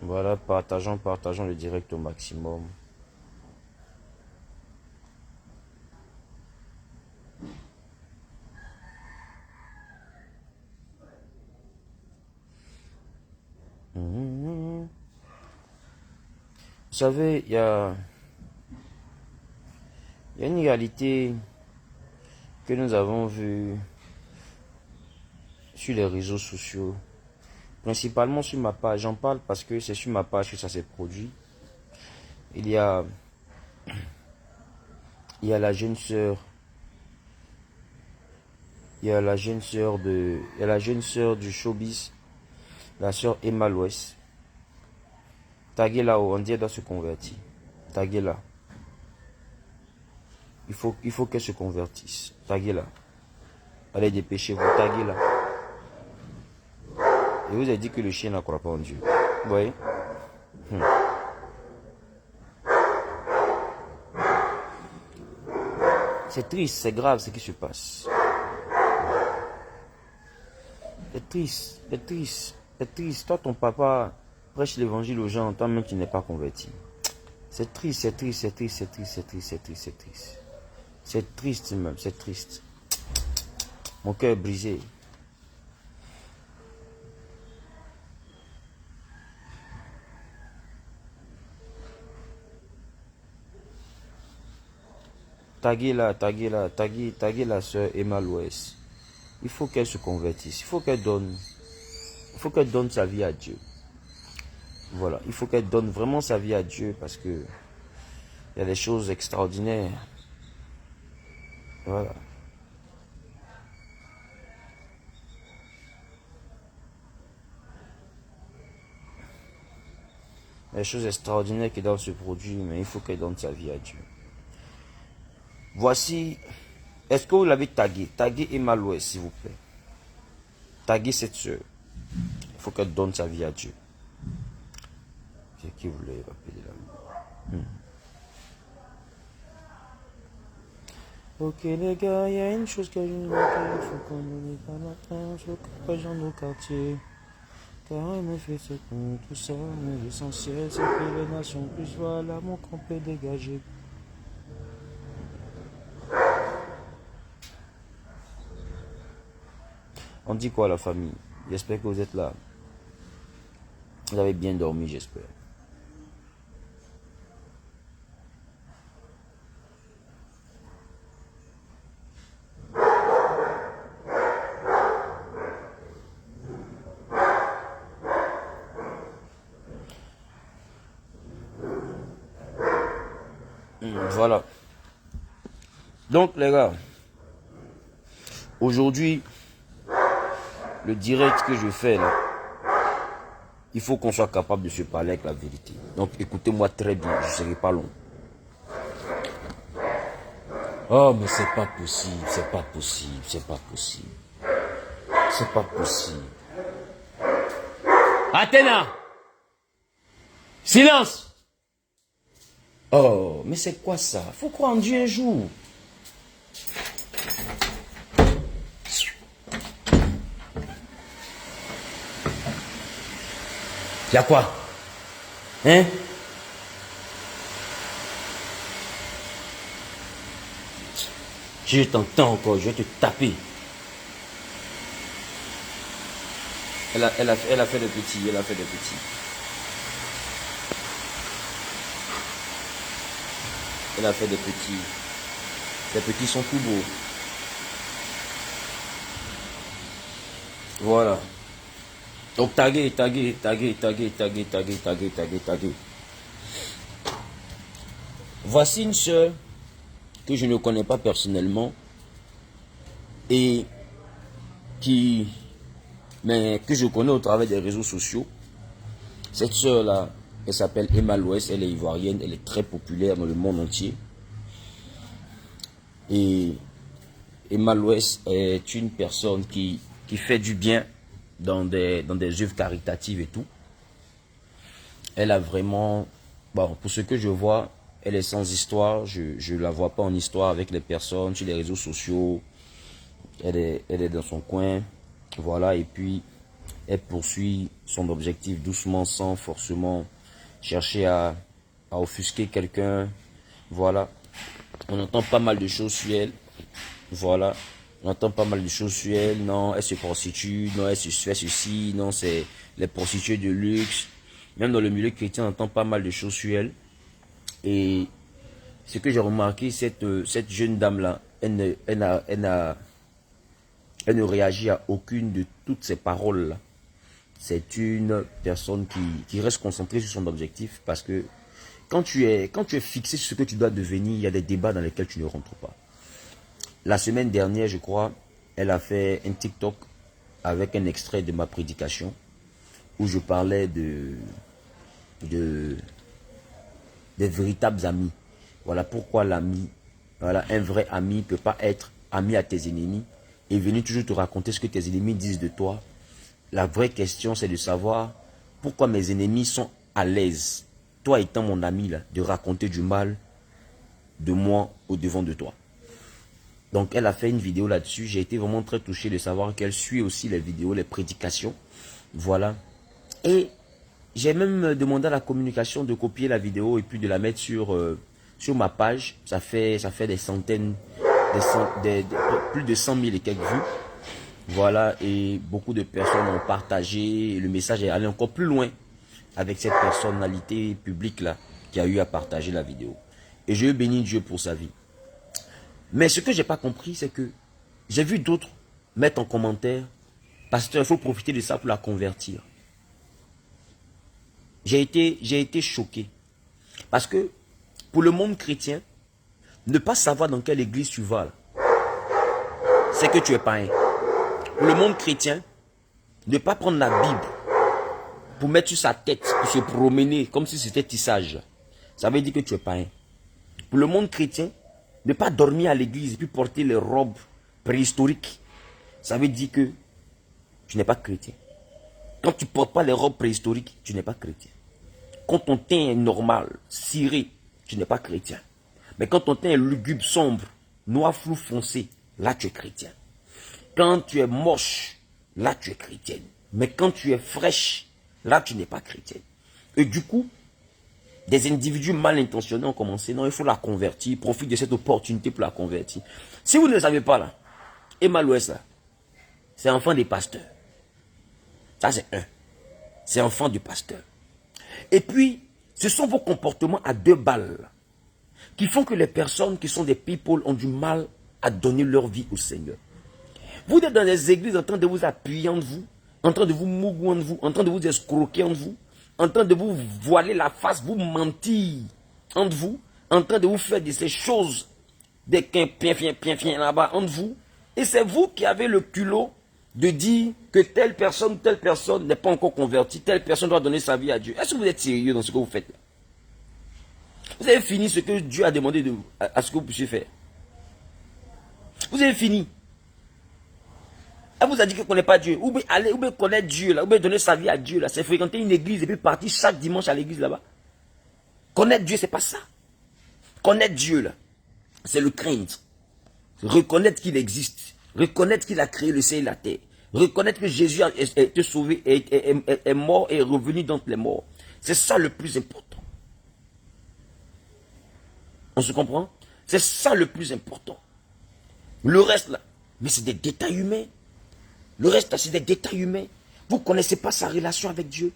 Voilà, partageons le direct au maximum. Vous savez, il y a une réalité que nous avons vue sur les réseaux sociaux, principalement sur ma page. J'en parle parce que c'est sur ma page que ça s'est produit. Il y a, il y a la jeune sœur, il y a la jeune sœur du showbiz, la sœur Emma Loès. Taguez-la, on dit elle doit se convertir. Taguez-la. Il faut qu'elle se convertisse. Taguez-la. Allez, dépêchez-vous, taguez-la. Et vous avez dit que le chien ne croit pas en Dieu. Vous voyez? C'est triste, c'est grave ce qui se passe. C'est triste, c'est triste, c'est triste. Toi, ton papa prêche l'évangile aux gens, toi-même tu n'es pas converti. C'est triste, c'est triste, c'est triste, c'est triste, c'est triste, c'est triste, c'est triste. C'est triste même, c'est triste. Mon cœur est brisé. Taguez la sœur Emma Loès. Il faut qu'elle se convertisse, il faut qu'elle donne sa vie à Dieu. Voilà, il faut qu'elle donne vraiment sa vie à Dieu parce que il y a des choses extraordinaires. Voilà. Il y a des choses extraordinaires qui doivent se produire, mais il faut qu'elle donne sa vie à Dieu. Voici, est-ce que vous l'avez tagué? Taguez Emma Loès, s'il vous plaît. Taguez cette soeur. Il faut qu'elle donne sa vie à Dieu. C'est qui voulait rappeler là. Ok les gars, il y a une chose que je ne vois pas, il faut qu'on ne pas matin, je cache dans nos quartiers. Car elle me fait ce qu'on tout ça, mais l'essentiel c'est que les nations puissent voir l'amour qu'on peut dégager. On dit quoi la famille? J'espère que vous êtes là. Vous avez bien dormi, j'espère. Voilà. Donc les gars, aujourd'hui, le direct que je fais là, il faut qu'on soit capable de se parler avec la vérité. Donc écoutez-moi très bien, je ne serai pas long. Oh mais c'est pas possible, c'est pas possible, c'est pas possible. C'est pas possible. Athéna! Silence! Oh, mais c'est quoi ça? Faut croire en Dieu un jour. Y'a quoi? Hein? Je t'entends encore, je vais te taper. Elle a fait des petits, elle a fait des petits. Elle a fait des petits. Les petits sont tout beaux. Voilà. Donc taguez. Voici une sœur que je ne connais pas personnellement et mais que je connais au travers des réseaux sociaux. Cette sœur-là, elle s'appelle Emma Loès, elle est ivoirienne, elle est très populaire dans le monde entier. Et Emma Loès est une personne qui fait du bien dans des œuvres caritatives et tout. Elle a vraiment, bon, pour ce que je vois, elle est sans histoire. Je la vois pas en histoire avec les personnes sur les réseaux sociaux. Elle est dans son coin. Voilà, et puis Elle poursuit son objectif doucement, sans forcément chercher à offusquer quelqu'un. Voilà. On entend pas mal de choses sur elle. Voilà. On entend pas mal de choses sur elle. Non, elle se prostitue. Non, elle se fait ceci. Non, c'est les prostituées de luxe. Même dans le milieu chrétien, on entend pas mal de choses sur elle. Et ce que j'ai remarqué, cette jeune dame-là, elle ne réagit à aucune de toutes ces paroles-là. C'est une personne qui reste concentrée sur son objectif, parce que quand tu es fixé sur ce que tu dois devenir, il y a des débats dans lesquels tu ne rentres pas. La semaine dernière, je crois, elle a fait un TikTok avec un extrait de ma prédication où je parlais des véritables amis. Voilà pourquoi l'ami, voilà, un vrai ami ne peut pas être ami à tes ennemis et venir toujours te raconter ce que tes ennemis disent de toi. La vraie question, c'est de savoir pourquoi mes ennemis sont à l'aise, toi étant mon ami, là, de raconter du mal de moi au devant de toi. Donc, elle a fait une vidéo là-dessus. J'ai été vraiment très touché de savoir qu'elle suit aussi les vidéos, les prédications. Voilà. Et j'ai même demandé à la communication de copier la vidéo et puis de la mettre sur ma page. Ça fait des centaines, plus de 100 000 et quelques vues. Voilà, et beaucoup de personnes ont partagé. Et le message est allé encore plus loin avec cette personnalité publique-là qui a eu à partager la vidéo. Et je bénis Dieu pour sa vie. Mais ce que je n'ai pas compris, c'est que j'ai vu d'autres mettre en commentaire: pasteur, il faut profiter de ça pour la convertir. J'ai été choqué. Parce que pour le monde chrétien, ne pas savoir dans quelle église tu vas, c'est que tu es païen. Pour le monde chrétien, ne pas prendre la Bible pour mettre sur sa tête, pour se promener comme si c'était tissage, ça veut dire que tu es païen. Pour le monde chrétien, ne pas dormir à l'église et puis porter les robes préhistoriques, ça veut dire que tu n'es pas chrétien. Quand tu ne portes pas les robes préhistoriques, tu n'es pas chrétien. Quand ton teint est normal, ciré, tu n'es pas chrétien. Mais quand ton teint est lugubre, sombre, noir, flou, foncé, là tu es chrétien. Quand tu es moche, là tu es chrétienne. Mais quand tu es fraîche, là tu n'es pas chrétienne. Et du coup, des individus mal intentionnés ont commencé: non, il faut la convertir, profite de cette opportunité pour la convertir. Si vous ne le savez pas là, Emma Louès là, c'est enfant des pasteurs. Ça c'est un. C'est enfant du pasteur. Et puis, ce sont vos comportements à 2 balles qui font que les personnes qui sont des people ont du mal à donner leur vie au Seigneur. Vous êtes dans des églises en train de vous appuyer en vous, en train de vous mougouer en vous, en train de vous escroquer en vous, en train de vous voiler la face, vous mentir entre vous, en train de vous faire de ces choses, des quinpiens là-bas entre vous. Et c'est vous qui avez le culot de dire que telle personne n'est pas encore convertie, telle personne doit donner sa vie à Dieu. Est-ce que vous êtes sérieux dans ce que vous faites là? Vous avez fini ce que Dieu a demandé à ce que vous puissiez faire. Vous avez fini. Elle vous a dit qu'elle ne connaît pas Dieu. Ou bien aller, ou bien connaître Dieu, là, ou bien donner sa vie à Dieu, là. C'est fréquenter une église et puis partir chaque dimanche à l'église là-bas. Connaître Dieu, c'est pas ça. Connaître Dieu, là, c'est le craindre. Reconnaître qu'il existe. Reconnaître qu'il a créé le ciel et la terre. Reconnaître que Jésus a été sauvé, est mort et est revenu d'entre les morts. C'est ça le plus important. On se comprend? C'est ça le plus important. Le reste là, mais c'est des détails humains. Le reste là, c'est des détails humains. Vous ne connaissez pas sa relation avec Dieu.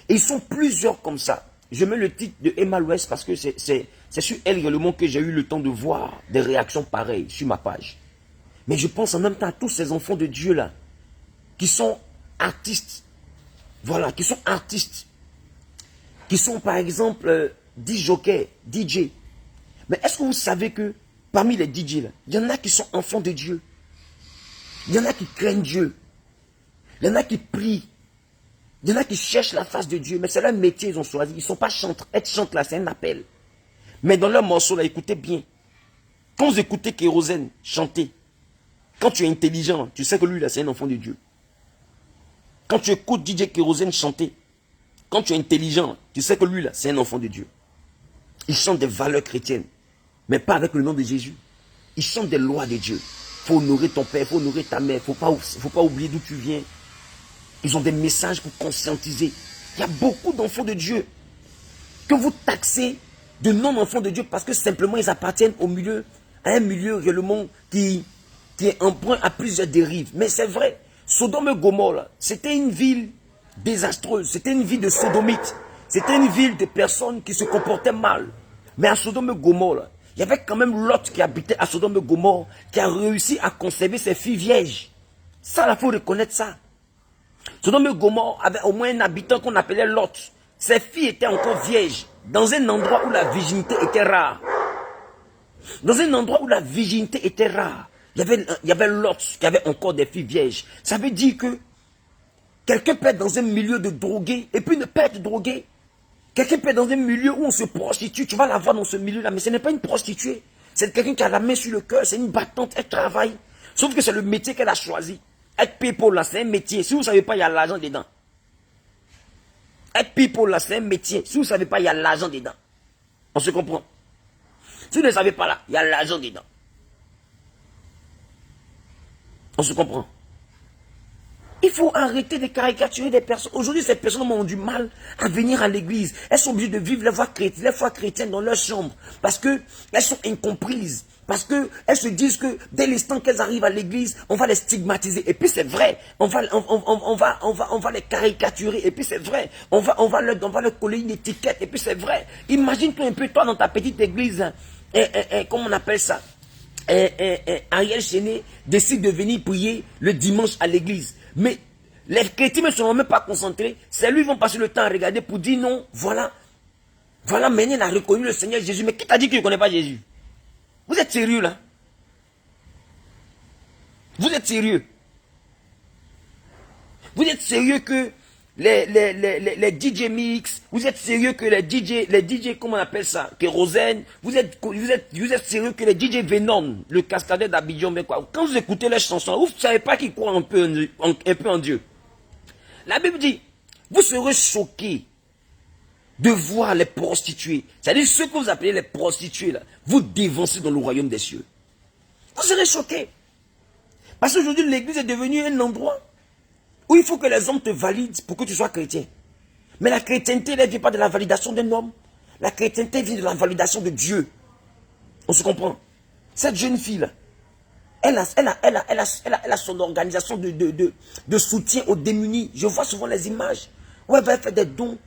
Et ils sont plusieurs comme ça. Je mets le titre de Emma Louès parce que c'est sur elle réellement que j'ai eu le temps de voir des réactions pareilles sur ma page. Mais je pense en même temps à tous ces enfants de Dieu là, qui sont artistes. Voilà, qui sont artistes. Qui sont par exemple DJ. Mais est-ce que vous savez que parmi les DJ là, il y en a qui sont enfants de Dieu. Il y en a qui craignent Dieu. Il y en a qui prient. Il y en a qui cherchent la face de Dieu. Mais c'est leur métier, ils ont choisi. Ils ne sont pas chantres. Être chantre là, c'est un appel. Mais dans leur morceau là, écoutez bien. Quand vous écoutez Kérosène chanter, quand tu es intelligent, tu sais que lui là, c'est un enfant de Dieu. Quand tu écoutes DJ Kérosène chanter, quand tu es intelligent, tu sais que lui là, c'est un enfant de Dieu. Il chante des valeurs chrétiennes, mais pas avec le nom de Jésus. Il chante des lois de Dieu. Il faut honorer ton père, il faut honorer ta mère, il ne faut pas oublier d'où tu viens. Ils ont des messages pour conscientiser. Il y a beaucoup d'enfants de Dieu que vous taxez de non-enfants de Dieu parce que simplement ils appartiennent à un milieu réellement qui est emprunt à plusieurs dérives. Mais c'est vrai, Sodome et Gomorrhe, c'était une ville désastreuse, c'était une ville de sodomites, c'était une ville de personnes qui se comportaient mal. Mais à Sodome et Gomorrhe, il y avait quand même Lot qui habitait à Sodome et Gomorrhe, qui a réussi à conserver ses filles vierges. Ça, il faut reconnaître ça. Sodome et Gomorrhe avait au moins un habitant qu'on appelait Lot. Ses filles étaient encore vierges, dans un endroit où la virginité était rare. Dans un endroit où la virginité était rare, il y avait Lot qui avait encore des filles vierges. Ça veut dire que quelqu'un peut être dans un milieu de drogués et puis ne pas être drogué. Quelqu'un peut être dans un milieu où on se prostitue, tu vas la voir dans ce milieu-là, mais ce n'est pas une prostituée. C'est quelqu'un qui a la main sur le cœur, c'est une battante, elle travaille. Sauf que c'est le métier qu'elle a choisi. Être people là, c'est un métier. Si vous ne savez pas, il y a l'argent dedans. Être people là, c'est un métier. Si vous ne savez pas, il y a l'argent dedans. On se comprend. Si vous ne savez pas là, il y a l'argent dedans. On se comprend. Il faut arrêter de caricaturer des personnes. Aujourd'hui, ces personnes ont du mal à venir à l'église. Elles sont obligées de vivre les foi chrétiennes dans leur chambre. Parce qu'elles sont incomprises. Parce qu'elles se disent que dès l'instant qu'elles arrivent à l'église, on va les stigmatiser. Et puis c'est vrai. On va les caricaturer. Et puis c'est vrai. On va leur coller une étiquette. Et puis c'est vrai. Imagine-toi un peu, toi, dans ta petite église. Comment on appelle ça? Ariel Chéné décide de venir prier le dimanche à l'église. Mais les chrétiens ne sont même pas concentrés. C'est lui qui vont passer le temps à regarder pour dire non, voilà, maintenant il a reconnu le Seigneur Jésus. Mais qui t'a dit qu'il ne connaît pas Jésus? Vous êtes sérieux là? Vous êtes sérieux? Vous êtes sérieux que les DJ Mix, vous êtes sérieux que les DJ, comment on appelle ça, Kérosène, vous êtes sérieux que les DJ Venom, le cascadeur d'Abidjan, mais quoi, quand vous écoutez leurs chansons, vous ne savez pas qu'ils croient un peu en Dieu. La Bible dit, vous serez choqués de voir les prostituées, c'est-à-dire ceux que vous appelez les prostituées, là, vous dévancer dans le royaume des cieux. Vous serez choqués. Parce qu'aujourd'hui, l'église est devenue un endroit où il faut que les hommes te valident pour que tu sois chrétien. Mais la chrétienté ne vient pas de la validation d'un homme. La chrétienté vient de la validation de Dieu. On se comprend? Cette jeune fille-là, elle a son organisation de soutien aux démunis. Je vois souvent les images où elle va faire des dons.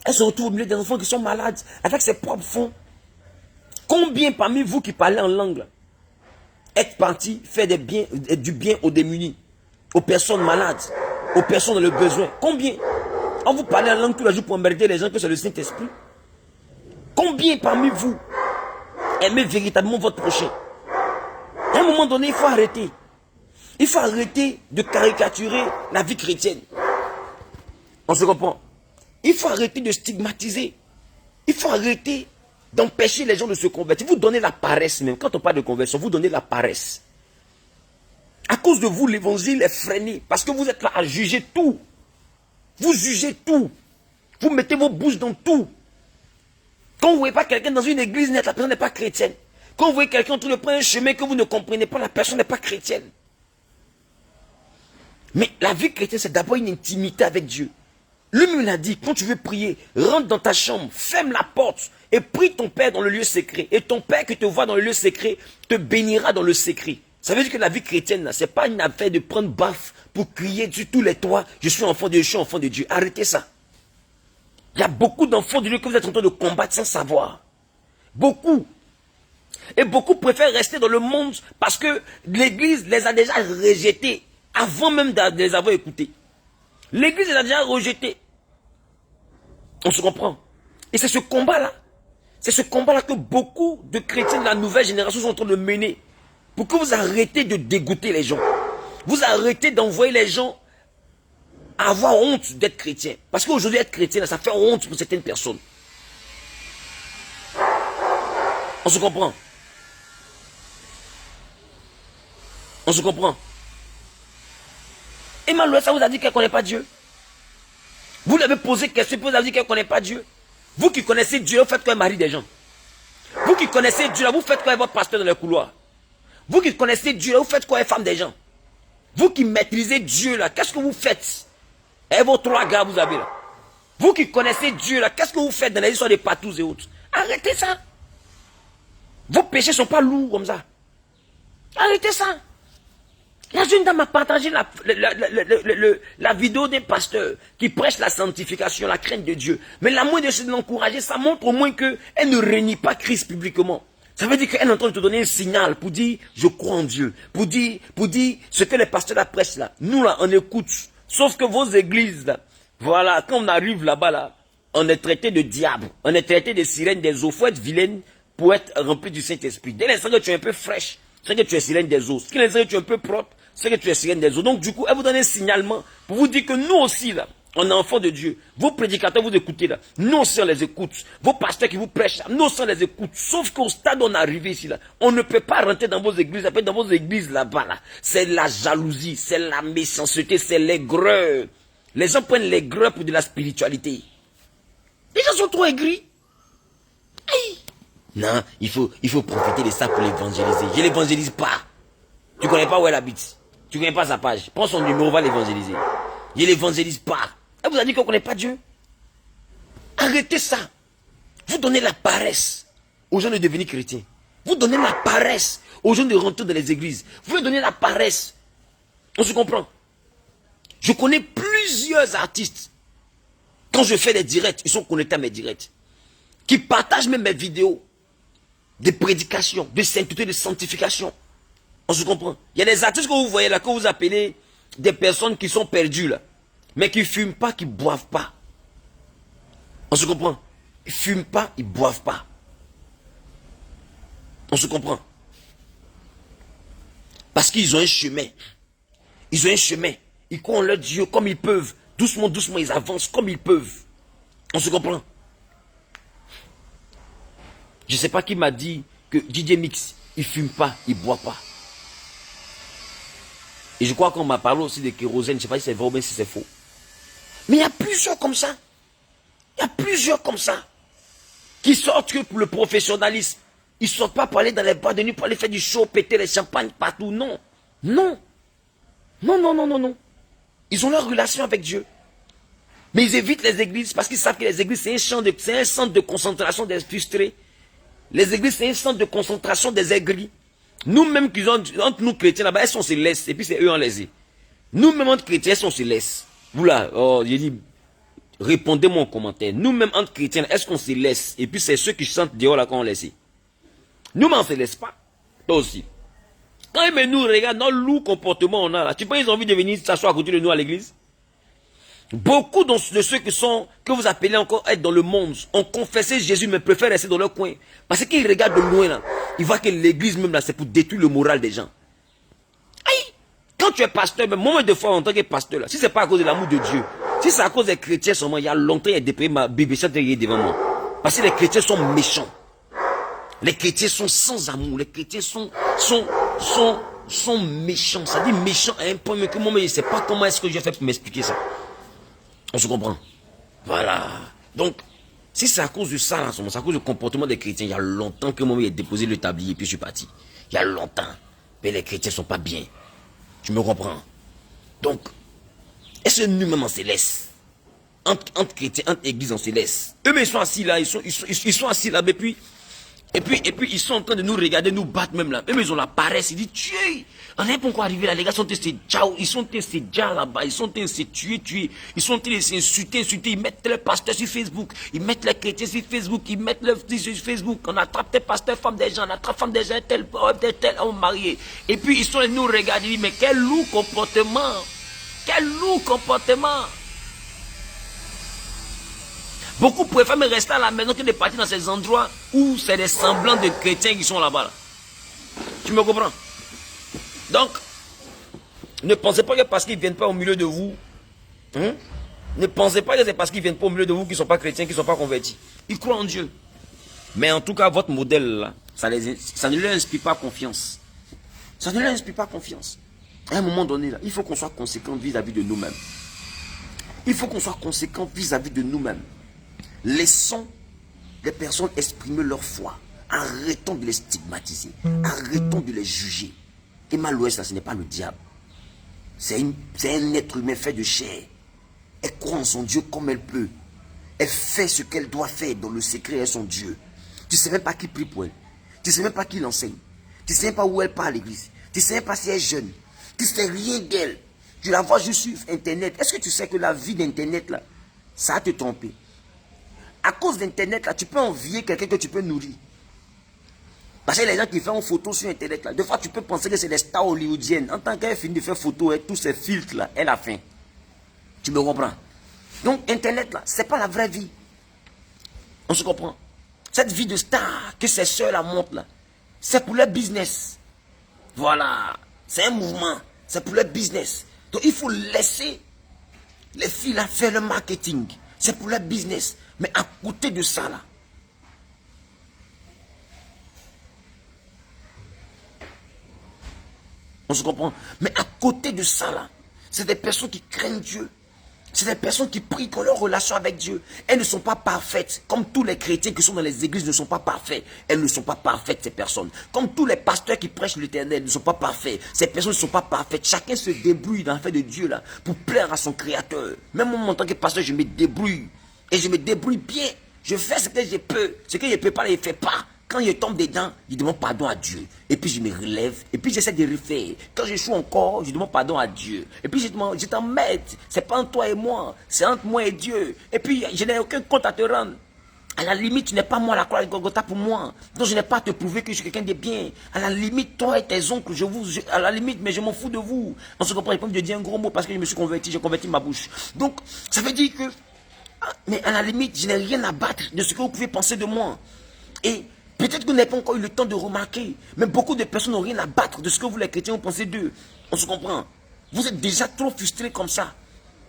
Elle se retrouve au milieu des enfants qui sont malades avec ses propres fonds. Combien parmi vous qui parlez en langue êtes partis faire du bien aux démunis, aux personnes malades, aux personnes dans le besoin? Combien? On vous parle en langue tous les jours pour emmerder les gens que c'est le Saint-Esprit. Combien parmi vous aimez véritablement votre prochain? À un moment donné, il faut arrêter. Il faut arrêter de caricaturer la vie chrétienne. On se comprend? Il faut arrêter de stigmatiser. Il faut arrêter d'empêcher les gens de se convertir. Vous donnez la paresse même. Quand on parle de conversion, vous donnez la paresse. À cause de vous, l'évangile est freiné. Parce que vous êtes là à juger tout. Vous jugez tout. Vous mettez vos bouches dans tout. Quand vous ne voyez pas quelqu'un dans une église nette, la personne n'est pas chrétienne. Quand vous voyez quelqu'un en train de prendre un chemin que vous ne comprenez pas, la personne n'est pas chrétienne. Mais la vie chrétienne, c'est d'abord une intimité avec Dieu. Lui-même l'a dit, quand tu veux prier, rentre dans ta chambre, ferme la porte et prie ton Père dans le lieu secret. Et ton Père qui te voit dans le lieu secret te bénira dans le secret. Ça veut dire que la vie chrétienne, ce n'est pas une affaire de prendre baffe pour crier sur tous les toits, je suis enfant de Dieu, je suis enfant de Dieu. Arrêtez ça. Il y a beaucoup d'enfants de Dieu que vous êtes en train de combattre sans savoir. Beaucoup. Et beaucoup préfèrent rester dans le monde parce que l'église les a déjà rejetés avant même de les avoir écoutés. L'église les a déjà rejetés. On se comprend. Et c'est ce combat-là. C'est ce combat-là que beaucoup de chrétiens de la nouvelle génération sont en train de mener. Pour que vous arrêtez de dégoûter les gens. Vous arrêtez d'envoyer les gens à avoir honte d'être chrétien. Parce qu'aujourd'hui, être chrétien, ça fait honte pour certaines personnes. On se comprend. On se comprend. Emmanuel, ça vous a dit qu'elle ne connaît pas Dieu. Vous lui avez posé question, vous avez dit qu'elle ne connaît pas Dieu. Vous qui connaissez Dieu, vous faites quoi mari des gens? Vous qui connaissez Dieu, vous faites quoi votre pasteur dans le couloir? Vous qui connaissez Dieu, vous faites quoi femme des gens? Vous qui maîtrisez Dieu là, qu'est-ce que vous faites? Et vos 3 gars, vous avez là. Vous qui connaissez Dieu là, qu'est-ce que vous faites dans les histoires des patous et autres? Arrêtez ça. Vos péchés ne sont pas lourds comme ça. Arrêtez ça. La jeune dame a partagé la vidéo d'un pasteur qui prêche la sanctification, la crainte de Dieu. Mais la moindre de l'encourager, ça montre au moins qu'elle ne renie pas Christ publiquement. Ça veut dire qu'elle est en train de te donner un signal pour dire, je crois en Dieu. Pour dire ce que les pasteurs la prêchent là. Nous là, on écoute. Sauf que vos églises là, voilà, quand on arrive là-bas là, on est traité de diable. On est traité de sirène des eaux. Il faut être vilaine pour être rempli du Saint-Esprit. Dès l'instant que tu es un peu fraîche, c'est que tu es sirène des eaux. Dès l'instant que tu es un peu propre, c'est que tu es sirène des eaux. Donc du coup, elle vous donne un signalement pour vous dire que nous aussi là, on est enfants de Dieu. Vos prédicateurs, vous écoutez là. Nous aussi on les écoute. Vos pasteurs qui vous prêchent là, nous aussi on les écoute. Sauf qu'au stade où on est arrivé ici là, on ne peut pas rentrer dans vos églises. Après dans vos églises là-bas là, c'est la jalousie, c'est la méchanceté, c'est l'aigreur. Les gens prennent l'aigreur pour de la spiritualité. Les gens sont trop aigris. Aïe. Non, il faut profiter de ça pour l'évangéliser. Je ne l'évangélise pas. Tu ne connais pas où elle habite. Tu ne connais pas sa page. Prends son numéro, va l'évangéliser. Je ne l'évangélise pas. Elle vous a dit qu'on ne connaît pas Dieu. Arrêtez ça. Vous donnez la paresse aux gens de devenir chrétiens. Vous donnez la paresse aux gens de rentrer dans les églises. Vous leur donnez la paresse. On se comprend. Je connais plusieurs artistes. Quand je fais des directs, ils sont connectés à mes directs. Qui partagent même mes vidéos. De prédication, de sainteté, de sanctification. On se comprend. Il y a des artistes que vous voyez là, que vous appelez des personnes qui sont perdues là. Mais qui ne fument pas, qui ne boivent pas. On se comprend. Ils ne fument pas, ils ne boivent pas. On se comprend. Parce qu'ils ont un chemin. Ils ont un chemin. Ils croient en leur Dieu comme ils peuvent. Doucement, doucement, ils avancent comme ils peuvent. On se comprend. Je ne sais pas qui m'a dit que DJ Mix, il ne fume pas, il ne boit pas. Et je crois qu'on m'a parlé aussi de kérosène. Je ne sais pas si c'est vrai ou bien si c'est faux. Mais il y a plusieurs comme ça. Il y a plusieurs comme ça. Qui sortent que pour le professionnalisme. Ils ne sortent pas pour aller dans les boîtes de nuit, pour aller faire du show, péter les champagnes partout. Non. Non. Non, non, non, non, non. Ils ont leur relation avec Dieu. Mais ils évitent les églises parce qu'ils savent que les églises, c'est un centre de concentration des frustrés. Les églises, c'est un centre de concentration des aigris. Nous-mêmes, entre nous chrétiens là-bas, elles, on se laisse. Et puis c'est eux, on les est. Nous-mêmes, entre chrétiens, on se laisse. Vous là, oh, j'ai dit, répondez-moi en commentaire. Nous-mêmes, entre chrétiens, est-ce qu'on se laisse? Et puis c'est ceux qui chantent dehors là qu'on laisse. Nous-mêmes, on ne se laisse pas. Toi aussi. Quand ils nous regardent dans le lourd comportement on a là, tu penses qu'ils ont envie de venir s'asseoir à côté de nous à l'église? Beaucoup de ceux que vous appelez encore être dans le monde ont confessé Jésus mais préfèrent rester dans leur coin. Parce qu'ils regardent de loin là. Ils voient que l'église même là c'est pour détruire le moral des gens. Aïe! Quand tu es pasteur, même moi de fois en tant que pasteur là, si c'est pas à cause de l'amour de Dieu, si c'est à cause des chrétiens seulement, il y a longtemps il y a dépayé ma bébé devant moi. Parce que les chrétiens sont méchants. Les chrétiens sont sans amour. Les chrétiens sont méchants. Ça dit méchant à un point mais que moi je ne sais pas comment est-ce que je fais pour m'expliquer ça. On se comprend. Voilà. Donc, si c'est à cause de ça, c'est à cause du comportement des chrétiens, il y a longtemps que moi, j'ai déposé le tablier et puis je suis parti. Il y a longtemps. Mais les chrétiens ne sont pas bien. Tu me comprends? Donc, est-ce que nous-mêmes on se laisse? Entre chrétiens, entre églises, on se laisse. Eux, mais ils sont assis là, ils sont assis là, et puis ils sont en train de nous regarder, nous battre même là. Eux, mais ils ont la paresse, ils disent, tuez! On n'est pas encore arrivé là, les gars sont testés, ils sont testés là-bas, ils sont testés tuer. Ils sont testés insulter, ils mettent les pasteurs sur Facebook, ils mettent les chrétiens sur Facebook, ils mettent leurs fils sur Facebook. On attrape des pasteurs, femmes des gens, on attrape femmes des gens, tel homme marié. Et puis ils sont là, nous regarder, ils disent, mais quel lourd comportement! Quel lourd comportement! Beaucoup préfèrent me rester à la maison que de partir dans ces endroits où c'est des semblants de chrétiens qui sont là-bas. Là. Tu me comprends? Donc, ne pensez pas que parce qu'ils ne viennent pas au milieu de vous, ne pensez pas que c'est parce qu'ils ne viennent pas au milieu de vous qu'ils ne sont pas chrétiens, qu'ils ne sont pas convertis. Ils croient en Dieu. Mais en tout cas, votre modèle, là, ça ne leur inspire pas confiance. Ça ne leur inspire pas confiance. À un moment donné, là, il faut qu'on soit conséquent vis-à-vis de nous-mêmes. Il faut qu'on soit conséquent vis-à-vis de nous-mêmes. Laissons les personnes exprimer leur foi. Arrêtons de les stigmatiser. Arrêtons de les juger. Emma Louès, ce n'est pas le diable. C'est un être humain fait de chair. Elle croit en son Dieu comme elle peut. Elle fait ce qu'elle doit faire dans le secret de son Dieu. Tu ne sais même pas qui prie pour elle. Tu ne sais même pas qui l'enseigne. Tu ne sais même pas où elle part à l'église. Tu ne sais même pas si elle est jeune. Tu ne sais rien d'elle. Tu la vois juste sur Internet. Est-ce que tu sais que la vie d'Internet, là, ça a te trompé? À cause d'Internet, là, tu peux envier quelqu'un que tu peux nourrir. Parce que les gens qui font une photo sur Internet, là, des fois, tu peux penser que c'est des stars hollywoodiennes. En tant qu'elle finit de faire photo avec tous ces filtres, là, elle a faim. Tu me comprends? Donc, Internet, là, c'est pas la vraie vie. On se comprend? Cette vie de star que ces soeurs, là, montrent, là, c'est pour leur business. Voilà. C'est un mouvement. C'est pour leur business. Donc, il faut laisser les filles, là, faire le marketing. C'est pour leur business. Mais à côté de ça, là, on se comprend? Mais à côté de ça, là, c'est des personnes qui craignent Dieu. C'est des personnes qui prient pour leur relation avec Dieu. Elles ne sont pas parfaites. Comme tous les chrétiens qui sont dans les églises ne sont pas parfaits. Elles ne sont pas parfaites, ces personnes. Comme tous les pasteurs qui prêchent l'Éternel ne sont pas parfaits. Ces personnes ne sont pas parfaites. Chacun se débrouille dans l'affaire de Dieu là pour plaire à son Créateur. Même moi, en tant que pasteur, je me débrouille. Et je me débrouille bien. Je fais ce que je peux. Ce que je ne peux pas, je ne fais pas. Quand je tombe dedans, je demande pardon à Dieu. Et puis je me relève. Et puis j'essaie de refaire. Quand je joue encore, je demande pardon à Dieu. Et puis je t'emmène. C'est pas entre toi et moi. C'est entre moi et Dieu. Et puis je n'ai aucun compte à te rendre. À la limite, tu n'es pas moi la croix de Golgotha pour moi. Donc je n'ai pas à te prouver que je suis quelqu'un de bien. À la limite, toi et tes oncles, à la limite, mais je m'en fous de vous. On se comprend, il peut me dire un gros mot parce que je me suis converti, j'ai converti ma bouche. Donc, ça veut dire que, mais à la limite, je n'ai rien à battre de ce que vous pouvez penser de moi. Et peut-être que vous n'avez pas encore eu le temps de remarquer, mais beaucoup de personnes n'ont rien à battre de ce que vous les chrétiens vous pensez d'eux. On se comprend. Vous êtes déjà trop frustrés comme ça.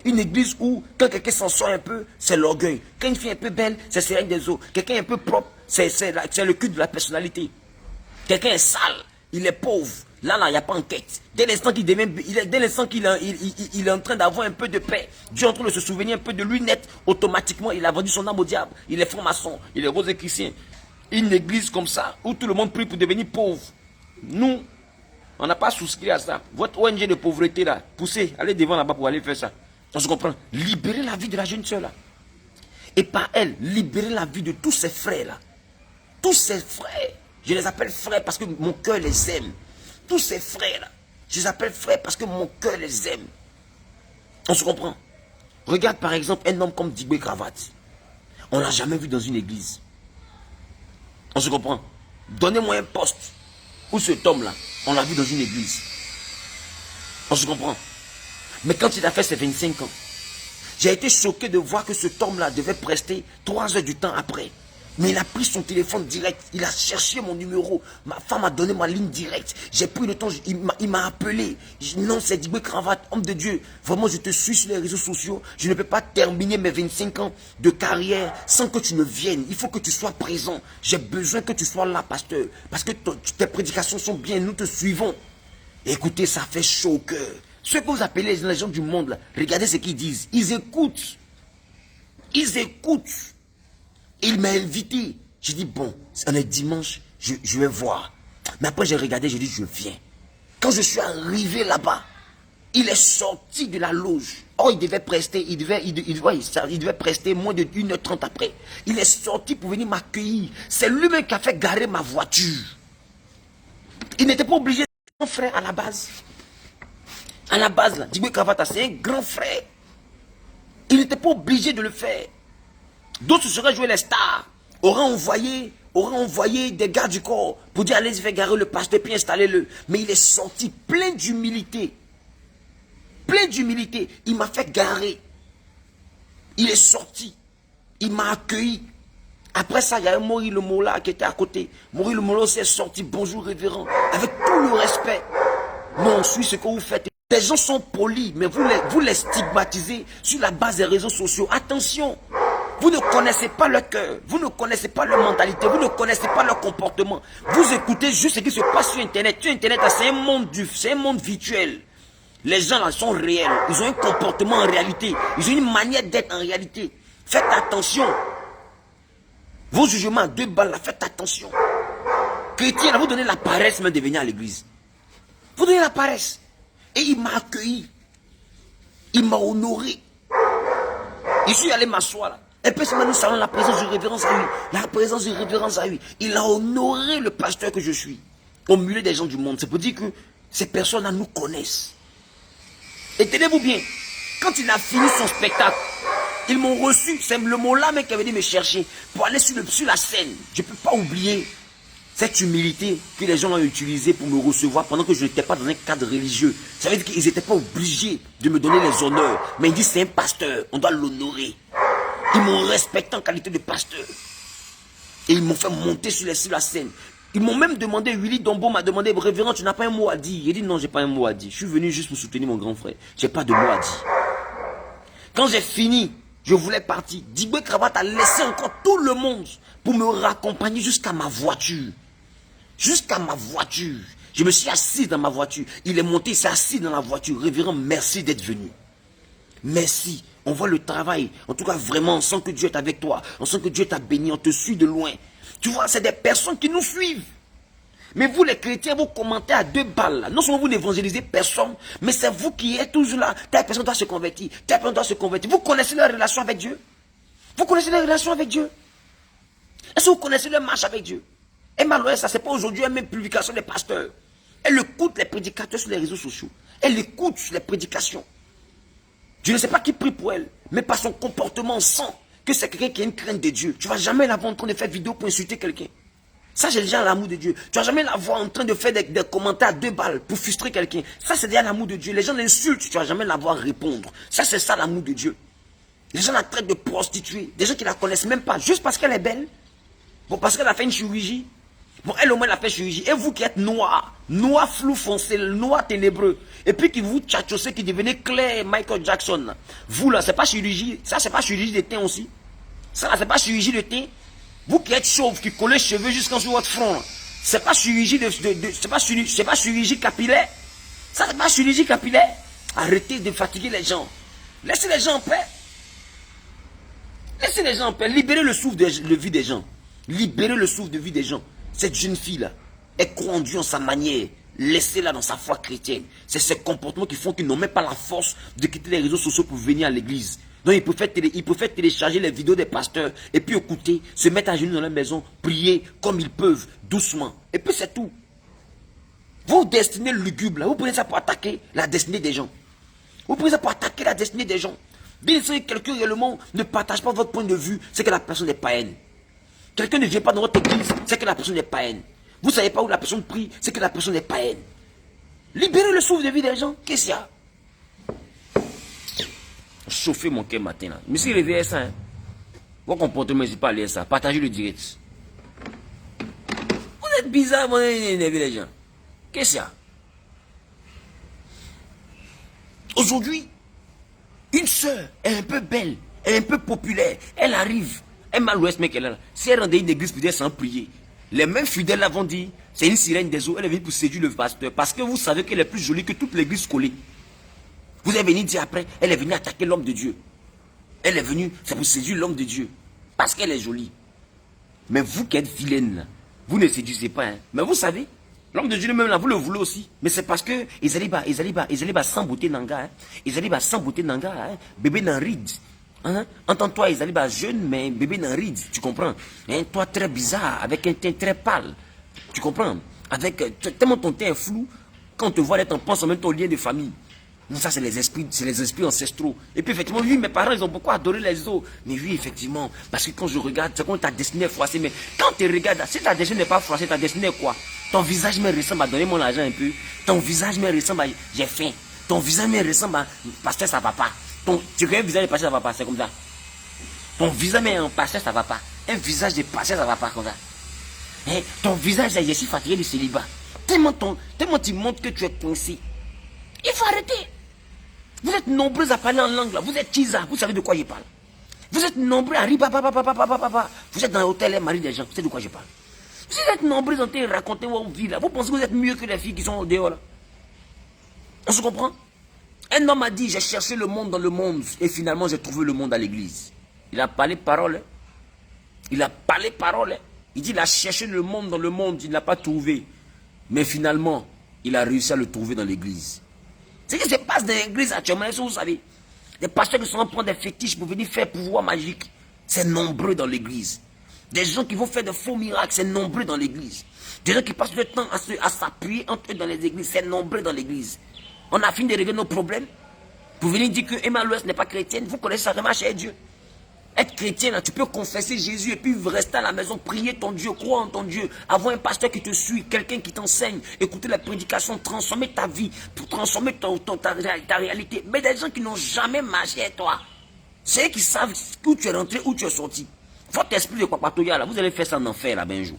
Une église où, quand quelqu'un s'en sort un peu, c'est l'orgueil. Quand une fille est un peu belle, c'est seringue des eaux. Quelqu'un est un peu propre, c'est le culte de la personnalité. Quelqu'un est sale, il est pauvre. Là, il n'y a pas enquête. Dès l'instant qu'il est en train d'avoir un peu de paix, Dieu est en train de se souvenir un peu de lui net, automatiquement, il a vendu son âme au diable. Il est franc-maçon, il est rosé-chrétien. Une église comme ça, où tout le monde prie pour devenir pauvre. Nous, on n'a pas souscrit à ça. Votre ONG de pauvreté, là, poussez, allez devant là-bas pour aller faire ça. On se comprend. Libérez la vie de la jeune soeur, là. Et par elle, libérez la vie de tous ses frères, là. Tous ses frères. Je les appelle frères parce que mon cœur les aime. Tous ces frères, là. Je les appelle frères parce que mon cœur les aime. On se comprend. Regarde par exemple un homme comme Dibé Cravate. On ne l'a jamais vu dans une église. On se comprend. Donnez-moi un poste où cet homme-là, on l'a vu dans une église. On se comprend. Mais quand il a fait ses 25 ans, j'ai été choqué de voir que cet homme-là devait prester 3 heures du temps après. Mais il a pris son téléphone direct, il a cherché mon numéro. Ma femme a donné ma ligne directe. J'ai pris le temps, il m'a appelé. Non, c'est Dibé Cravate, homme de Dieu. Vraiment, je te suis sur les réseaux sociaux. Je ne peux pas terminer mes 25 ans de carrière sans que tu ne viennes. Il faut que tu sois présent. J'ai besoin que tu sois là, pasteur. Parce que tes prédications sont bien, nous te suivons. Écoutez, ça fait chaud au cœur. Ceux que vous appelez les gens du monde, là, regardez ce qu'ils disent. Ils écoutent. Ils écoutent. Il m'a invité. J'ai dit, bon, on est dimanche, je vais voir. Mais après, j'ai regardé, j'ai dit, je viens. Quand je suis arrivé là-bas, il est sorti de la loge. Oh, il devait prester, il devait prester moins de 1h30 après. Il est sorti pour venir m'accueillir. C'est lui-même qui a fait garer ma voiture. Il n'était pas obligé d'être mon frère à la base. À la base, là, Dibé Cravata, c'est un grand frère. Il n'était pas obligé de le faire. D'autres seraient joués les stars, auraient envoyé des gars du corps pour dire allez-y faire garer le pasteur puis installez-le. Mais il est sorti plein d'humilité. Plein d'humilité. Il m'a fait garer. Il est sorti. Il m'a accueilli. Après ça, il y a un Maurice Le Mola qui était à côté. Maurice Le Mola aussi est sorti. Bonjour révérend. Avec tout le respect. Non, on suit ce que vous faites. Les gens sont polis, mais vous les stigmatisez sur la base des réseaux sociaux. Attention. Vous ne connaissez pas leur cœur, vous ne connaissez pas leur mentalité, vous ne connaissez pas leur comportement. Vous écoutez juste ce qui se passe sur Internet. Sur Internet, c'est un monde virtuel. Les gens là sont réels, ils ont un comportement en réalité, ils ont une manière d'être en réalité. Faites attention. Vos jugements à 2 balles là, faites attention. Chrétien, là, vous donnez la paresse même de venir à l'église. Vous donnez la paresse. Et il m'a accueilli. Il m'a honoré. Je suis allé m'asseoir là. Un peu seulement nous saluons la présence de révérence à lui. La présence de révérence à lui. Il a honoré le pasteur que je suis. Au milieu des gens du monde. C'est pour dire que ces personnes-là nous connaissent. Et tenez-vous bien. Quand il a fini son spectacle, ils m'ont reçu. C'est le mot-là même qui avait dit me chercher. Pour aller sur la scène. Je ne peux pas oublier cette humilité que les gens ont utilisée pour me recevoir pendant que je n'étais pas dans un cadre religieux. Ça veut dire qu'ils n'étaient pas obligés de me donner les honneurs. Mais ils disent c'est un pasteur, on doit l'honorer. Ils m'ont respecté en qualité de pasteur. Et ils m'ont fait monter sur la scène. Ils m'ont même demandé, Willy Dombo m'a demandé, révérend, tu n'as pas un mot à dire. J'ai dit non, j'ai pas un mot à dire. Je suis venu juste pour soutenir mon grand frère. J'ai pas de mot à dire. Quand j'ai fini, je voulais partir. Diboué Cravate a laissé encore tout le monde pour me raccompagner jusqu'à ma voiture. Jusqu'à ma voiture. Je me suis assis dans ma voiture. Il est monté, il s'est assis dans la voiture. Révérend, merci d'être venu. Merci. On voit le travail. En tout cas, vraiment, on sent que Dieu est avec toi. On sent que Dieu t'a béni. On te suit de loin. Tu vois, c'est des personnes qui nous suivent. Mais vous, les chrétiens, vous commentez à 2 balles. Là. Non seulement vous n'évangélisez personne, mais c'est vous qui êtes toujours là. Telle personne doit se convertir. Telle personne doit se convertir. Vous connaissez leur relation avec Dieu? Vous connaissez leur relation avec Dieu? Est-ce que vous connaissez leur marche avec Dieu? Et malheureusement, ça, c'est pas aujourd'hui une même publication des pasteurs. Elle écoute les prédicateurs sur les réseaux sociaux. Elle écoute les prédications. Je ne sais pas qui prie pour elle, mais par son comportement, on sent que c'est quelqu'un qui a une crainte de Dieu. Tu ne vas jamais la voir en train de faire vidéo pour insulter quelqu'un. Ça, c'est déjà l'amour de Dieu. Tu ne vas jamais la voir en train de faire des commentaires à 2 balles pour frustrer quelqu'un. Ça, c'est déjà l'amour de Dieu. Les gens l'insultent, tu ne vas jamais la voir répondre. Ça, c'est ça l'amour de Dieu. Les gens la traitent de prostituée. Des gens qui ne la connaissent même pas, juste parce qu'elle est belle. Bon, parce qu'elle a fait une chirurgie. Bon, elle au moins elle a fait chirurgie. Et vous qui êtes noir, noir flou foncé, noir ténébreux, et puis qui vous tchatchossez, qui devenez clair Michael Jackson. Vous là, c'est pas chirurgie. Ça, c'est pas chirurgie de teint aussi. Ça là, c'est pas chirurgie de teint. Vous qui êtes chauve, qui collez cheveux jusqu'en sur votre front, c'est pas chirurgie c'est pas chirurgie capillaire. Ça, c'est pas chirurgie capillaire. Arrêtez de fatiguer les gens. Laissez les gens en paix. Laissez les gens en paix. Libérez le souffle de vie des gens. Libérez le souffle de vie des gens. Cette jeune fille-là, elle croit en Dieu en sa manière. Laissez-la dans sa foi chrétienne. C'est ces comportements qui font qu'ils n'ont même pas la force de quitter les réseaux sociaux pour venir à l'église. Donc ils préfèrent télécharger les vidéos des pasteurs et puis écouter, se mettre à genoux dans la maison, prier comme ils peuvent, doucement. Et puis c'est tout. Vos destinées lugubres, là, vous prenez ça pour attaquer la destinée des gens. Vous prenez ça pour attaquer la destinée des gens. Bien sûr, quelqu'un réellement ne partage pas votre point de vue, c'est que la personne est païenne. Quelqu'un ne vient pas dans votre église, c'est que la personne est païenne. Vous ne savez pas où la personne prie, c'est que la personne est païenne. Libérez le souffle de vie des gens. Qu'est-ce qu'il y a? Chauffez mon cœur matin là. Monsieur, réveillez ça. Hein. Vos comportements, n'hésitez pas à lire ça. Partagez le direct. Vous êtes bizarre, vous énervez les gens. Qu'est-ce qu'il y a? Aujourd'hui, une soeur est un peu belle, est un peu populaire. Elle arrive. Elle m'a l'ouest, mec, elle est là. Si elle rendait une église pour dire sans prier, les mêmes fidèles là vont dire, c'est une sirène des eaux, elle est venue pour séduire le pasteur. Parce que vous savez qu'elle est plus jolie que toute l'église collée. Vous êtes venu dire après, elle est venue attaquer l'homme de Dieu. Elle est venue, c'est pour séduire l'homme de Dieu. Parce qu'elle est jolie. Mais vous qui êtes vilaine, là, vous ne séduisez pas. Hein. Mais vous savez, l'homme de Dieu même là, vous le voulez aussi. Mais c'est parce que ils allaient sans beauté nanga. Hein. Ils allaient sans beauté nanga. Hein. Bébé n'en ride. Hein? Entends-toi, ils allaient jeune, mais bébé n'en ride. Tu comprends? Hein? Toi très bizarre, avec un teint très pâle. Tu comprends? Avec tellement ton teint est flou, quand on te voit, on pense en même temps au lien de famille. Non, ça, c'est les esprits ancestraux. Et puis, effectivement, oui, mes parents, ils ont beaucoup adoré les os. Mais oui, effectivement, parce que quand je regarde, c'est comme ta destinée est froissée. Mais quand tu regardes, si ta destinée n'est pas froissée, ta destinée est quoi? Ton visage me ressemble à donner mon argent un peu. Ton visage me ressemble à j'ai faim. Ton visage me ressemble à pasteur, ça va pas. Tu connais un visage de pasteur, ça va pas. C'est comme ça. Ton visage me en pasteur, ça va pas. Un visage de pasteur, ça va pas comme ça. Hein? Ton visage, je suis fatigué du célibat. Tellement tu montres que tu es coincé. Il faut arrêter. Vous êtes nombreux à parler en langue là. Vous êtes Chiza, vous savez de quoi je parle. Vous êtes nombreux à rire, vous êtes dans l'hôtel et mari des gens, vous savez de quoi je parle. Vous êtes nombreux à raconter votre vie là. Vous pensez que vous êtes mieux que les filles qui sont au dehors là. On se comprend? Un homme a dit, j'ai cherché le monde dans le monde et finalement j'ai trouvé le monde à l'église. Il a parlé parole. Il a parlé parole. Il dit, il a cherché le monde dans le monde, il ne l'a pas trouvé. Mais finalement, il a réussi à le trouver dans l'église. Ce qui se passe dans l'église actuellement, est-ce que vous savez? Des pasteurs qui sont en train de prendre des fétiches pour venir faire pouvoir magique. C'est nombreux dans l'église. Des gens qui vont faire de faux miracles, c'est nombreux dans l'église. Des gens qui passent le temps à s'appuyer entre eux dans les églises, c'est nombreux dans l'église. On a fini de régler nos problèmes. Pour venir dire que Emma Louest n'est pas chrétienne, vous connaissez ça vraiment chez Dieu. Être chrétien, là, tu peux confesser Jésus et puis rester à la maison, prier ton Dieu, croire en ton Dieu, avoir un pasteur qui te suit, quelqu'un qui t'enseigne, écouter la prédication, transformer ta vie, pour transformer ta réalité. Mais des gens qui n'ont jamais marché avec toi, c'est eux qui savent où tu es rentré, où tu es sorti. Votre esprit de Papatoya, là, vous allez faire ça en enfer, là, ben, un jour.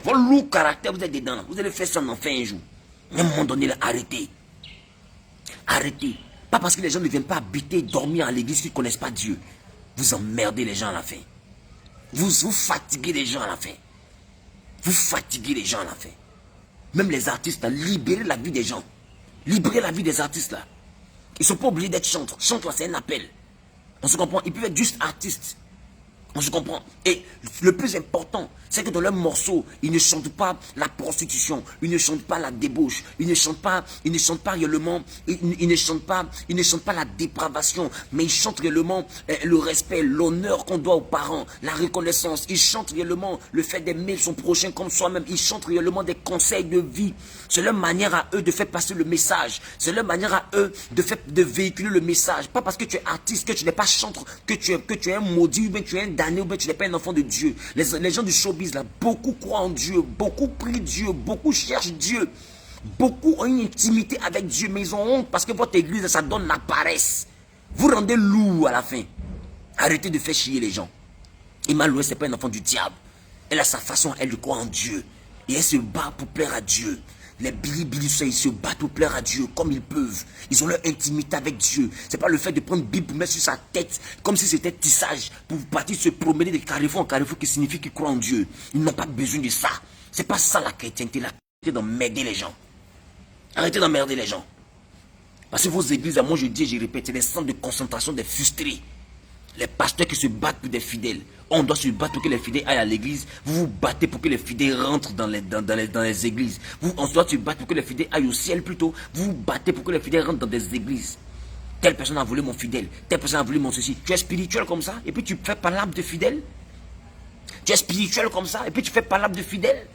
Votre lourd caractère, vous êtes dedans, là, vous allez faire ça en enfer un jour. À un moment donné, là, arrêtez. Arrêtez. Pas parce que les gens ne viennent pas habiter, dormir à l'église qu'ils ne connaissent pas Dieu. Vous emmerdez les gens à la fin. Vous fatiguez les gens à la fin. Vous fatiguez les gens à la fin. Même les artistes, là, libérez la vie des gens. Libérez la vie des artistes là. Ils ne sont pas obligés d'être chantres. Chantre là, c'est un appel. On se comprend. Ils peuvent être juste artistes. On se comprend. Et le plus important, c'est que dans leurs morceaux, ils ne chantent pas la prostitution, ils ne chantent pas la débauche, ils ne chantent pas réellement, ils ne chantent pas la dépravation, mais ils chantent réellement le respect, l'honneur qu'on doit aux parents, la reconnaissance. Ils chantent réellement le fait d'aimer son prochain comme soi-même. Ils chantent réellement des conseils de vie. C'est leur manière à eux de faire passer le message. C'est leur manière à eux de véhiculer le message. Pas parce que tu es artiste, que tu n'es pas chantre, que tu es un maudit, ou bien tu es un damné, ou bien tu n'es pas un enfant de Dieu. Les gens du showbiz là, beaucoup croient en Dieu, beaucoup prient Dieu, beaucoup cherchent Dieu. Beaucoup ont une intimité avec Dieu, mais ils ont honte parce que votre église, ça donne la paresse. Vous rendez lourd à la fin. Arrêtez de faire chier les gens. Emma Louest, ce n'est pas un enfant du diable. Elle a sa façon, elle croit en Dieu. Et elle se bat pour plaire à Dieu. Les Billy, ils se battent pour plaire à Dieu comme ils peuvent. Ils ont leur intimité avec Dieu. C'est pas le fait de prendre une Bible pour mettre sur sa tête comme si c'était tissage pour partir se promener de carrefour en carrefour qui signifie qu'ils croient en Dieu. Ils n'ont pas besoin de ça. C'est pas ça la chrétienté. La chrétienté d'emmerder les gens. Arrêtez d'emmerder les gens. Parce que vos églises, moi je dis et je répète, c'est des centres de concentration des frustrés. Les pasteurs qui se battent pour des fidèles. On doit se battre pour que les fidèles aillent à l'église. Vous vous battez pour que les fidèles rentrent dans les églises. On doit se battre pour que les fidèles aillent au ciel plutôt. Vous vous battez pour que les fidèles rentrent dans des églises. Telle personne a volé mon fidèle. Telle personne a volé mon ceci. Tu es spirituel comme ça et puis tu fais pas l'âme de fidèle. Tu es spirituel comme ça et puis tu fais pas l'âme de fidèle.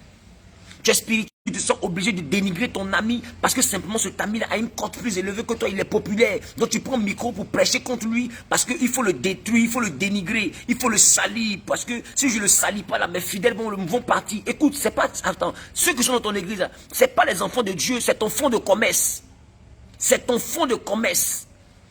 Tu es spirituel, tu te sens obligé de dénigrer ton ami parce que simplement cet ami-là a une cote plus élevée que toi, il est populaire. Donc tu prends le micro pour prêcher contre lui parce qu'il faut le détruire, il faut le dénigrer, il faut le salir. Parce que si je ne le salis pas là, mes fidèles vont partir. Écoute, c'est pas. Attends, ceux qui sont dans ton église, ce n'est pas les enfants de Dieu, c'est ton fonds de commerce. C'est ton fonds de commerce.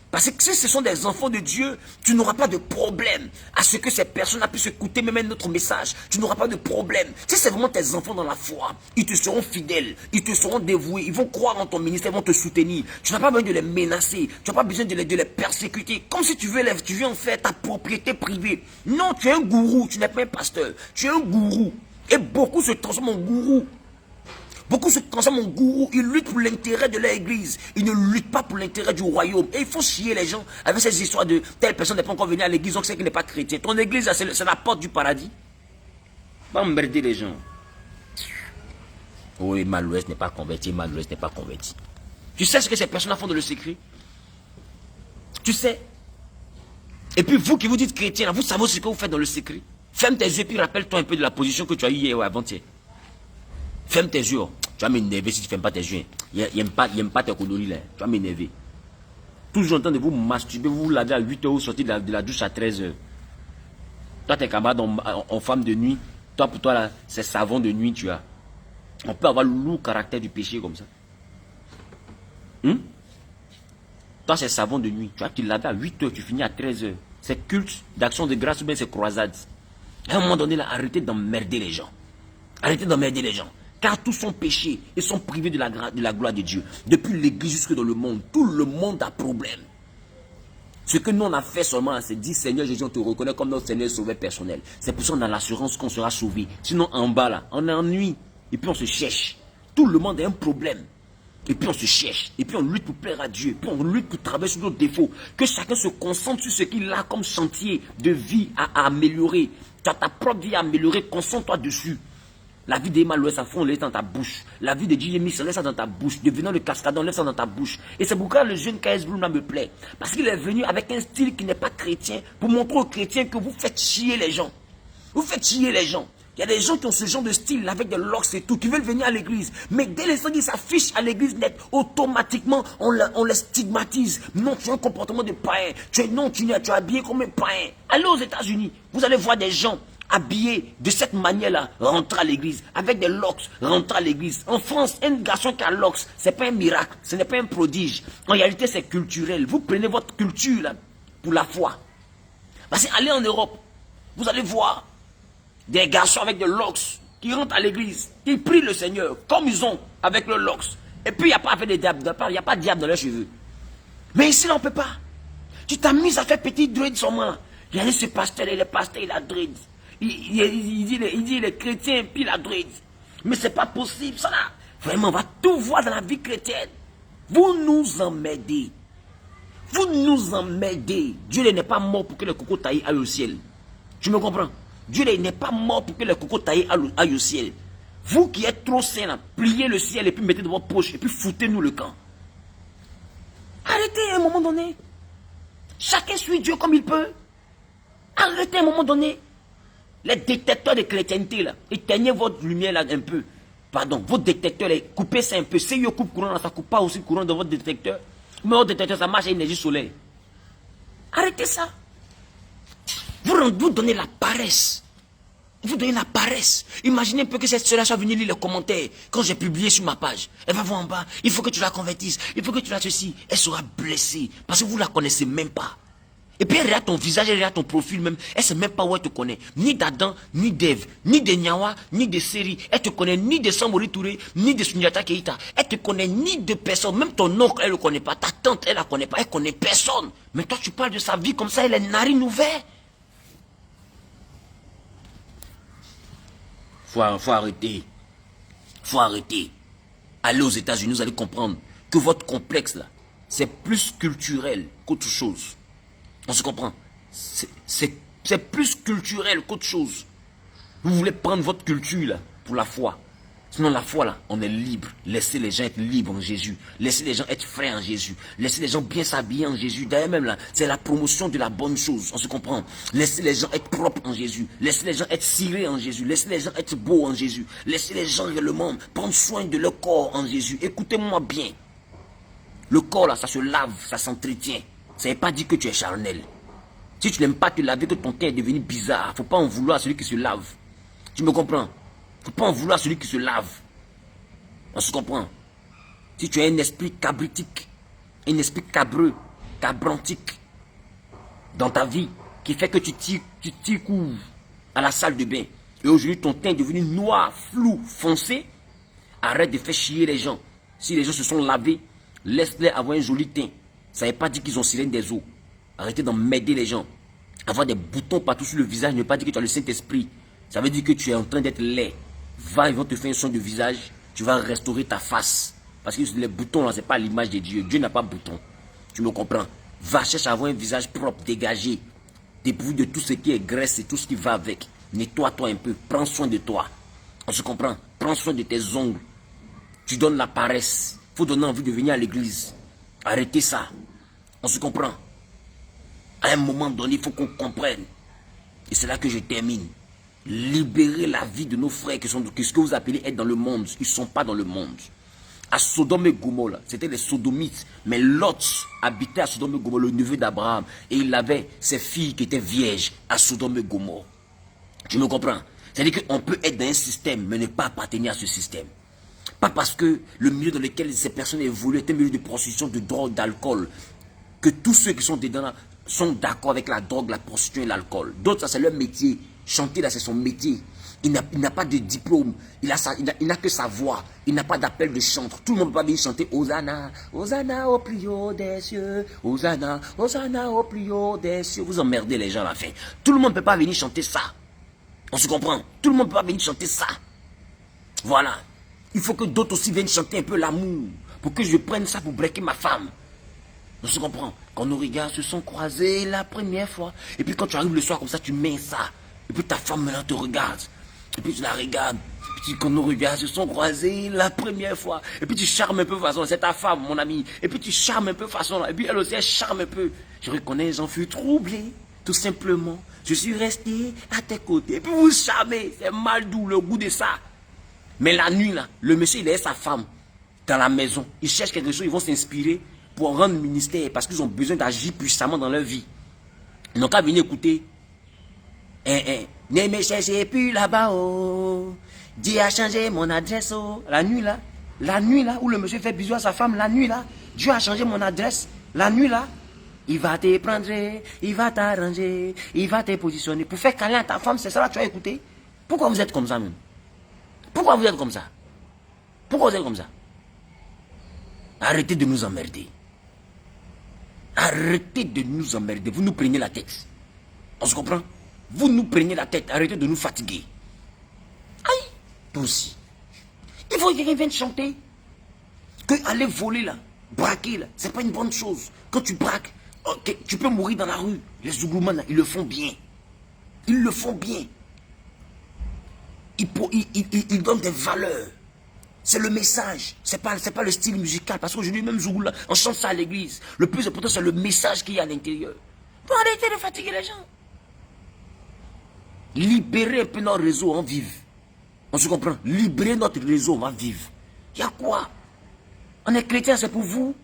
Parce que si ce sont des enfants de Dieu, tu n'auras pas de problème à ce que ces personnes puissent écouter même notre message. Tu n'auras pas de problème. Si c'est vraiment tes enfants dans la foi, ils te seront fidèles, ils te seront dévoués, ils vont croire en ton ministère, ils vont te soutenir. Tu n'as pas besoin de les menacer, tu n'as pas besoin de les persécuter, comme si tu veux en faire ta propriété privée. Non, tu es un gourou, tu n'es pas un pasteur, tu es un gourou. Et beaucoup se transforment en gourou. Beaucoup se transforment en gourou, ils luttent pour l'intérêt de leur église. Ils ne luttent pas pour l'intérêt du royaume. Et il faut chier les gens avec ces histoires de telle personne n'est pas encore venue à l'église, donc c'est qu'il n'est pas chrétien. Ton église, c'est la porte du paradis. Va emmerder les gens. Oh, Emma Louest n'est pas converti, Emma Louest n'est pas converti. Tu sais ce que ces personnes font dans le secret? Tu sais? Et puis vous qui vous dites chrétien, vous savez ce que vous faites dans le secret? Ferme tes yeux et rappelle-toi un peu de la position que tu as eue hier ou avant-hier. Ferme tes yeux. Tu vas m'énerver si tu ne fermes pas tes yeux. Il n'aime pas tes coloris là. Tu vas m'énerver. Toujours en train de vous masturber, vous vous lavez à 8 h, vous sortez de la douche à 13 h. Toi, tes camarades en femme de nuit. Toi, pour toi, là, c'est savon de nuit, tu as. On peut avoir le lourd caractère du péché comme ça. Toi, c'est savon de nuit. Tu vois, tu laves à 8 h, tu finis à 13 h. C'est culte d'action de grâce ou bien c'est croisade. À un moment donné, là, arrêtez d'emmerder les gens. Arrêtez d'emmerder les gens. Car tous sont péchés et sont privés de la gloire de Dieu. Depuis l'église jusque dans le monde, tout le monde a problème. Ce que nous on a fait seulement, c'est dire Seigneur Jésus, on te reconnaît comme notre Seigneur sauveur personnel. C'est pour ça qu'on a l'assurance qu'on sera sauvé. Sinon en bas là, on est en nuit. Et puis on se cherche. Tout le monde a un problème. Et puis on se cherche. Et puis on lutte pour plaire à Dieu. Et puis on lutte pour travailler sur nos défauts. Que chacun se concentre sur ce qu'il a comme chantier de vie à améliorer. Tu as ta propre vie à améliorer, concentre-toi dessus. La vie d'Emma Louis Safon, on laisse dans ta bouche. La vie de J.J. Mix, on laisse ça dans ta bouche. Devenant le cascadon, on laisse ça dans ta bouche. Et c'est pourquoi le jeune KS Blue me plaît. Parce qu'il est venu avec un style qui n'est pas chrétien pour montrer aux chrétiens que vous faites chier les gens. Vous faites chier les gens. Il y a des gens qui ont ce genre de style avec des locks et tout, qui veulent venir à l'église. Mais dès l'instant qu'ils s'affichent à l'église net, automatiquement, on les stigmatise. Non, tu as un comportement de païen. Tu es habillé comme un païen. Allez aux États-Unis, vous allez voir des gens habillés de cette manière-là, rentrer à l'église, avec des locks, rentrer à l'église. En France, un garçon qui a locks, ce n'est pas un miracle, ce n'est pas un prodige. En réalité, c'est culturel. Vous prenez votre culture là, pour la foi. Parce que allez en Europe, vous allez voir des garçons avec des locks qui rentrent à l'église, qui prient le Seigneur, comme ils ont avec le locks. Et puis, il n'y a pas avec des diables, il n'y a pas de diable dans leurs cheveux. Mais ici, là, on ne peut pas. Tu t'amuses à faire petit dread sur moi. Il y a ce pasteur, il est pasteur, il a dread. Il dit il est chrétien, puis il a dread. Mais c'est pas possible, ça là. Vraiment, on va tout voir dans la vie chrétienne. Vous nous emmerdez. Vous nous emmerdez. Dieu n'est pas mort pour que le coco taillé aille au ciel. Tu me comprends? Dieu n'est pas mort pour que le coco taillé aille au ciel. Vous qui êtes trop saints, là, pliez le ciel et puis mettez dans votre poche et puis foutez-nous le camp. Arrêtez à un moment donné. Chacun suit Dieu comme il peut. Arrêtez à un moment donné. Les détecteurs de chrétienté, là, éteignez votre lumière là un peu. Pardon, votre détecteur, coupez ça un peu. Si vous coupe courant, là, ça ne coupe pas aussi courant dans votre détecteur. Mais votre détecteur, ça marche à l'énergie solaire. Arrêtez ça. Vous donnez la paresse. Vous donnez la paresse. Imaginez un peu que cette soeur-là soit venue lire les commentaires quand j'ai publié sur ma page. Elle va voir en bas. Il faut que tu la convertisses. Il faut que tu la ceci. Elle sera blessée parce que vous ne la connaissez même pas. Et puis elle regarde ton visage, elle regarde ton profil même. Elle ne sait même pas où elle te connaît. Ni d'Adam, ni d'Ève, ni de Nyawa, ni de Seri. Elle te connaît ni de Samori Touré, ni de Sundiata Keita. Elle te connaît ni de personne. Même ton oncle, elle ne le connaît pas. Ta tante, elle ne la connaît pas. Elle ne connaît personne. Mais toi, tu parles de sa vie comme ça, elle est narine ouverte. Faut arrêter. Faut arrêter. Allez aux États-Unis, vous allez comprendre que votre complexe là, c'est plus culturel qu'autre chose. On se comprend. C'est plus culturel qu'autre chose. Vous voulez prendre votre culture là pour la foi. Sinon la foi là, on est libre. Laissez les gens être libres en Jésus. Laissez les gens être frais en Jésus. Laissez les gens bien s'habiller en Jésus. D'ailleurs même là, c'est la promotion de la bonne chose. On se comprend. Laissez les gens être propres en Jésus. Laissez les gens être cirés en Jésus. Laissez les gens être beaux en Jésus. Laissez les gens réellement prendre soin de leur corps en Jésus. Écoutez-moi bien. Le corps là, ça se lave, ça s'entretient. Ça n'est pas dit que tu es charnel. Si tu n'aimes pas te laver, que ton teint est devenu bizarre, il ne faut pas en vouloir à celui qui se lave. Tu me comprends? Il ne faut pas en vouloir à celui qui se lave. On se comprend. Si tu as un esprit cabritique, un esprit cabreux, cabrantique dans ta vie, qui fait que tu t'y couvres à la salle de bain, et aujourd'hui ton teint est devenu noir, flou, foncé, arrête de faire chier les gens. Si les gens se sont lavés, laisse-les avoir un joli teint. Ça ne veut pas dire qu'ils ont sirène des eaux. Arrêtez d'emmerder les gens. Avoir des boutons partout sur le visage ne veut pas dire que tu as le Saint-Esprit. Ça veut dire que tu es en train d'être laid. Va, ils vont te faire un soin de visage. Tu vas restaurer ta face. Parce que les boutons là, ce n'est pas l'image de Dieu. Dieu n'a pas de boutons. Tu me comprends? Va chercher à avoir un visage propre, dégagé. Dépourvu de tout ce qui est graisse et tout ce qui va avec. Nettoie-toi un peu. Prends soin de toi. On se comprend? Prends soin de tes ongles. Tu donnes la paresse. Il faut donner envie de venir à l'église. Arrêtez ça. On se comprend. À un moment donné, il faut qu'on comprenne. Et c'est là que je termine. Libérer la vie de nos frères qui sont ce que vous appelez être dans le monde. Ils ne sont pas dans le monde. À Sodome et Gomorrhe, c'était les sodomites. Mais Lot habitait à Sodome et Gomorrhe, le neveu d'Abraham. Et il avait ses filles qui étaient vierges à Sodome et Gomorrhe. Tu me comprends? C'est-à-dire qu'on peut être dans un système, mais ne pas appartenir à ce système. Pas parce que le milieu dans lequel ces personnes évoluent est un milieu de prostitution, de drogue, d'alcool, que tous ceux qui sont dedans là, sont d'accord avec la drogue, la prostitution et l'alcool. D'autres, ça c'est leur métier. Chanter là, c'est son métier. Il n'a pas de diplôme. Il n'a que sa voix. Il n'a pas d'appel de chantre. Tout le monde ne peut pas venir chanter Hosanna, Hosanna au plus haut des cieux. Hosanna, Hosanna au plus haut des cieux. Vous emmerdez les gens à la fin. Tout le monde ne peut pas venir chanter ça. On se comprend? Tout le monde ne peut pas venir chanter ça. Voilà. Il faut que d'autres aussi viennent chanter un peu l'amour. Pour que je prenne ça pour breaker ma femme. On se comprend? Quand nos regards se sont croisés la première fois. Et puis quand tu arrives le soir comme ça, tu mets ça. Et puis ta femme maintenant te regarde. Et puis tu la regardes. Et puis Quand nos regards se sont croisés la première fois, et puis tu charmes un peu façon, c'est ta femme, mon ami, et puis tu charmes un peu façon, et puis elle aussi, elle charme un peu. Je reconnais, j'en fus troublé, tout simplement. Je suis resté à tes côtés, et puis vous charmez, c'est mal doux le goût de ça. Mais la nuit, là, le monsieur, il est sa femme dans la maison. Ils cherchent quelque chose, ils vont s'inspirer pour rendre ministère, parce qu'ils ont besoin d'agir puissamment dans leur vie. Ils n'ont qu'à venir écouter. Ne me cherchez plus là-bas, oh. Dieu a changé mon adresse, oh. La nuit là, où le monsieur fait bisous à sa femme, la nuit là, Dieu a changé mon adresse. La nuit là, il va te prendre, il va t'arranger, il va te positionner. Pour faire câlin à ta femme, c'est ça là que tu as écouté. Pourquoi vous êtes comme ça même? Pourquoi vous êtes comme ça? Pourquoi vous êtes comme ça? Arrêtez de nous emmerder. Arrêtez de nous emmerder. Vous nous prenez la tête. On se comprend? Vous nous prenez la tête. Arrêtez de nous fatiguer. Aïe, toi aussi. Il faut que quelqu'un vienne chanter. Que aller voler là, braquer là, c'est pas une bonne chose. Quand tu braques, okay, tu peux mourir dans la rue. Les Zougoumans là, ils le font bien. Ils le font bien. Ils donnent des valeurs. C'est le message. C'est pas le style musical. Parce qu'aujourd'hui, même Zougou là, on chante ça à l'église. Le plus important, c'est le message qu'il y a à l'intérieur. Faut arrêter de fatiguer les gens. Libérer un peu notre réseau, on vive. On se comprend? Libérer notre réseau, on va vivre. Il y a quoi? On est chrétien, c'est pour vous.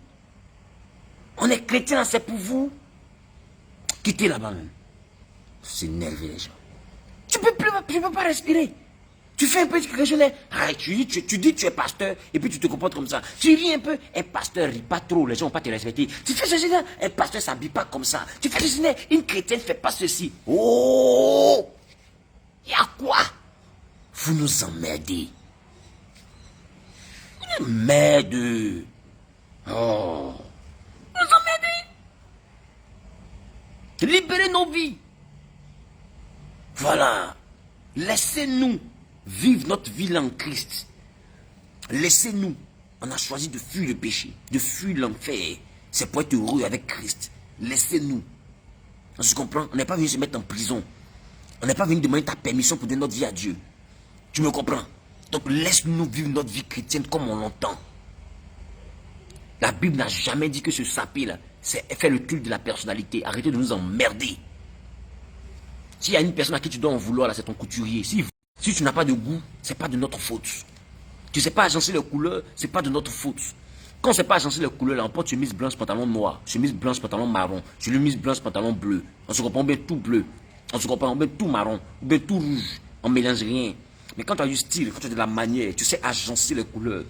On est chrétien, c'est pour vous. Quittez là-bas même. C'est énervé les gens. Tu peux pas respirer. Tu fais un peu quelque chose. Arrête, tu dis que tu es pasteur et puis tu te comportes comme ça. Tu ris un peu, un pasteur rit pas trop, les gens vont pas te respecter. Tu fais ceci, un pasteur s'habille pas comme ça. Tu fais ceci, une chrétienne fait pas ceci. Oh! Il y a quoi? Vous nous emmerdez. Vous nous emmerdez. Oh! Vous nous emmerdez. Libérez nos vies. Voilà. Laissez-nous vivre notre vie en Christ. Laissez-nous. On a choisi de fuir le péché, de fuir l'enfer. C'est pour être heureux avec Christ. Laissez-nous. On se comprend? On n'est pas venu se mettre en prison. On n'est pas venu demander ta permission pour donner notre vie à Dieu. Tu me comprends? Donc laisse-nous vivre notre vie chrétienne comme on l'entend. La Bible n'a jamais dit que ce sapé-là, c'est faire le culte de la personnalité. Arrêtez de nous emmerder. S'il y a une personne à qui tu dois en vouloir, là, c'est ton couturier. Si tu n'as pas de goût, c'est pas de notre faute. Tu ne sais pas agencer les couleurs, c'est pas de notre faute. Quand on ne sait pas agencer les couleurs, là, on porte chemise blanche, pantalon noir, chemise blanche, pantalon marron, chemise blanche, pantalon bleu. On se comprend, on met tout bleu. On se comprend, on met tout marron, on met tout rouge. On ne mélange rien. Mais quand tu as du style, quand tu as de la manière, tu sais agencer les couleurs.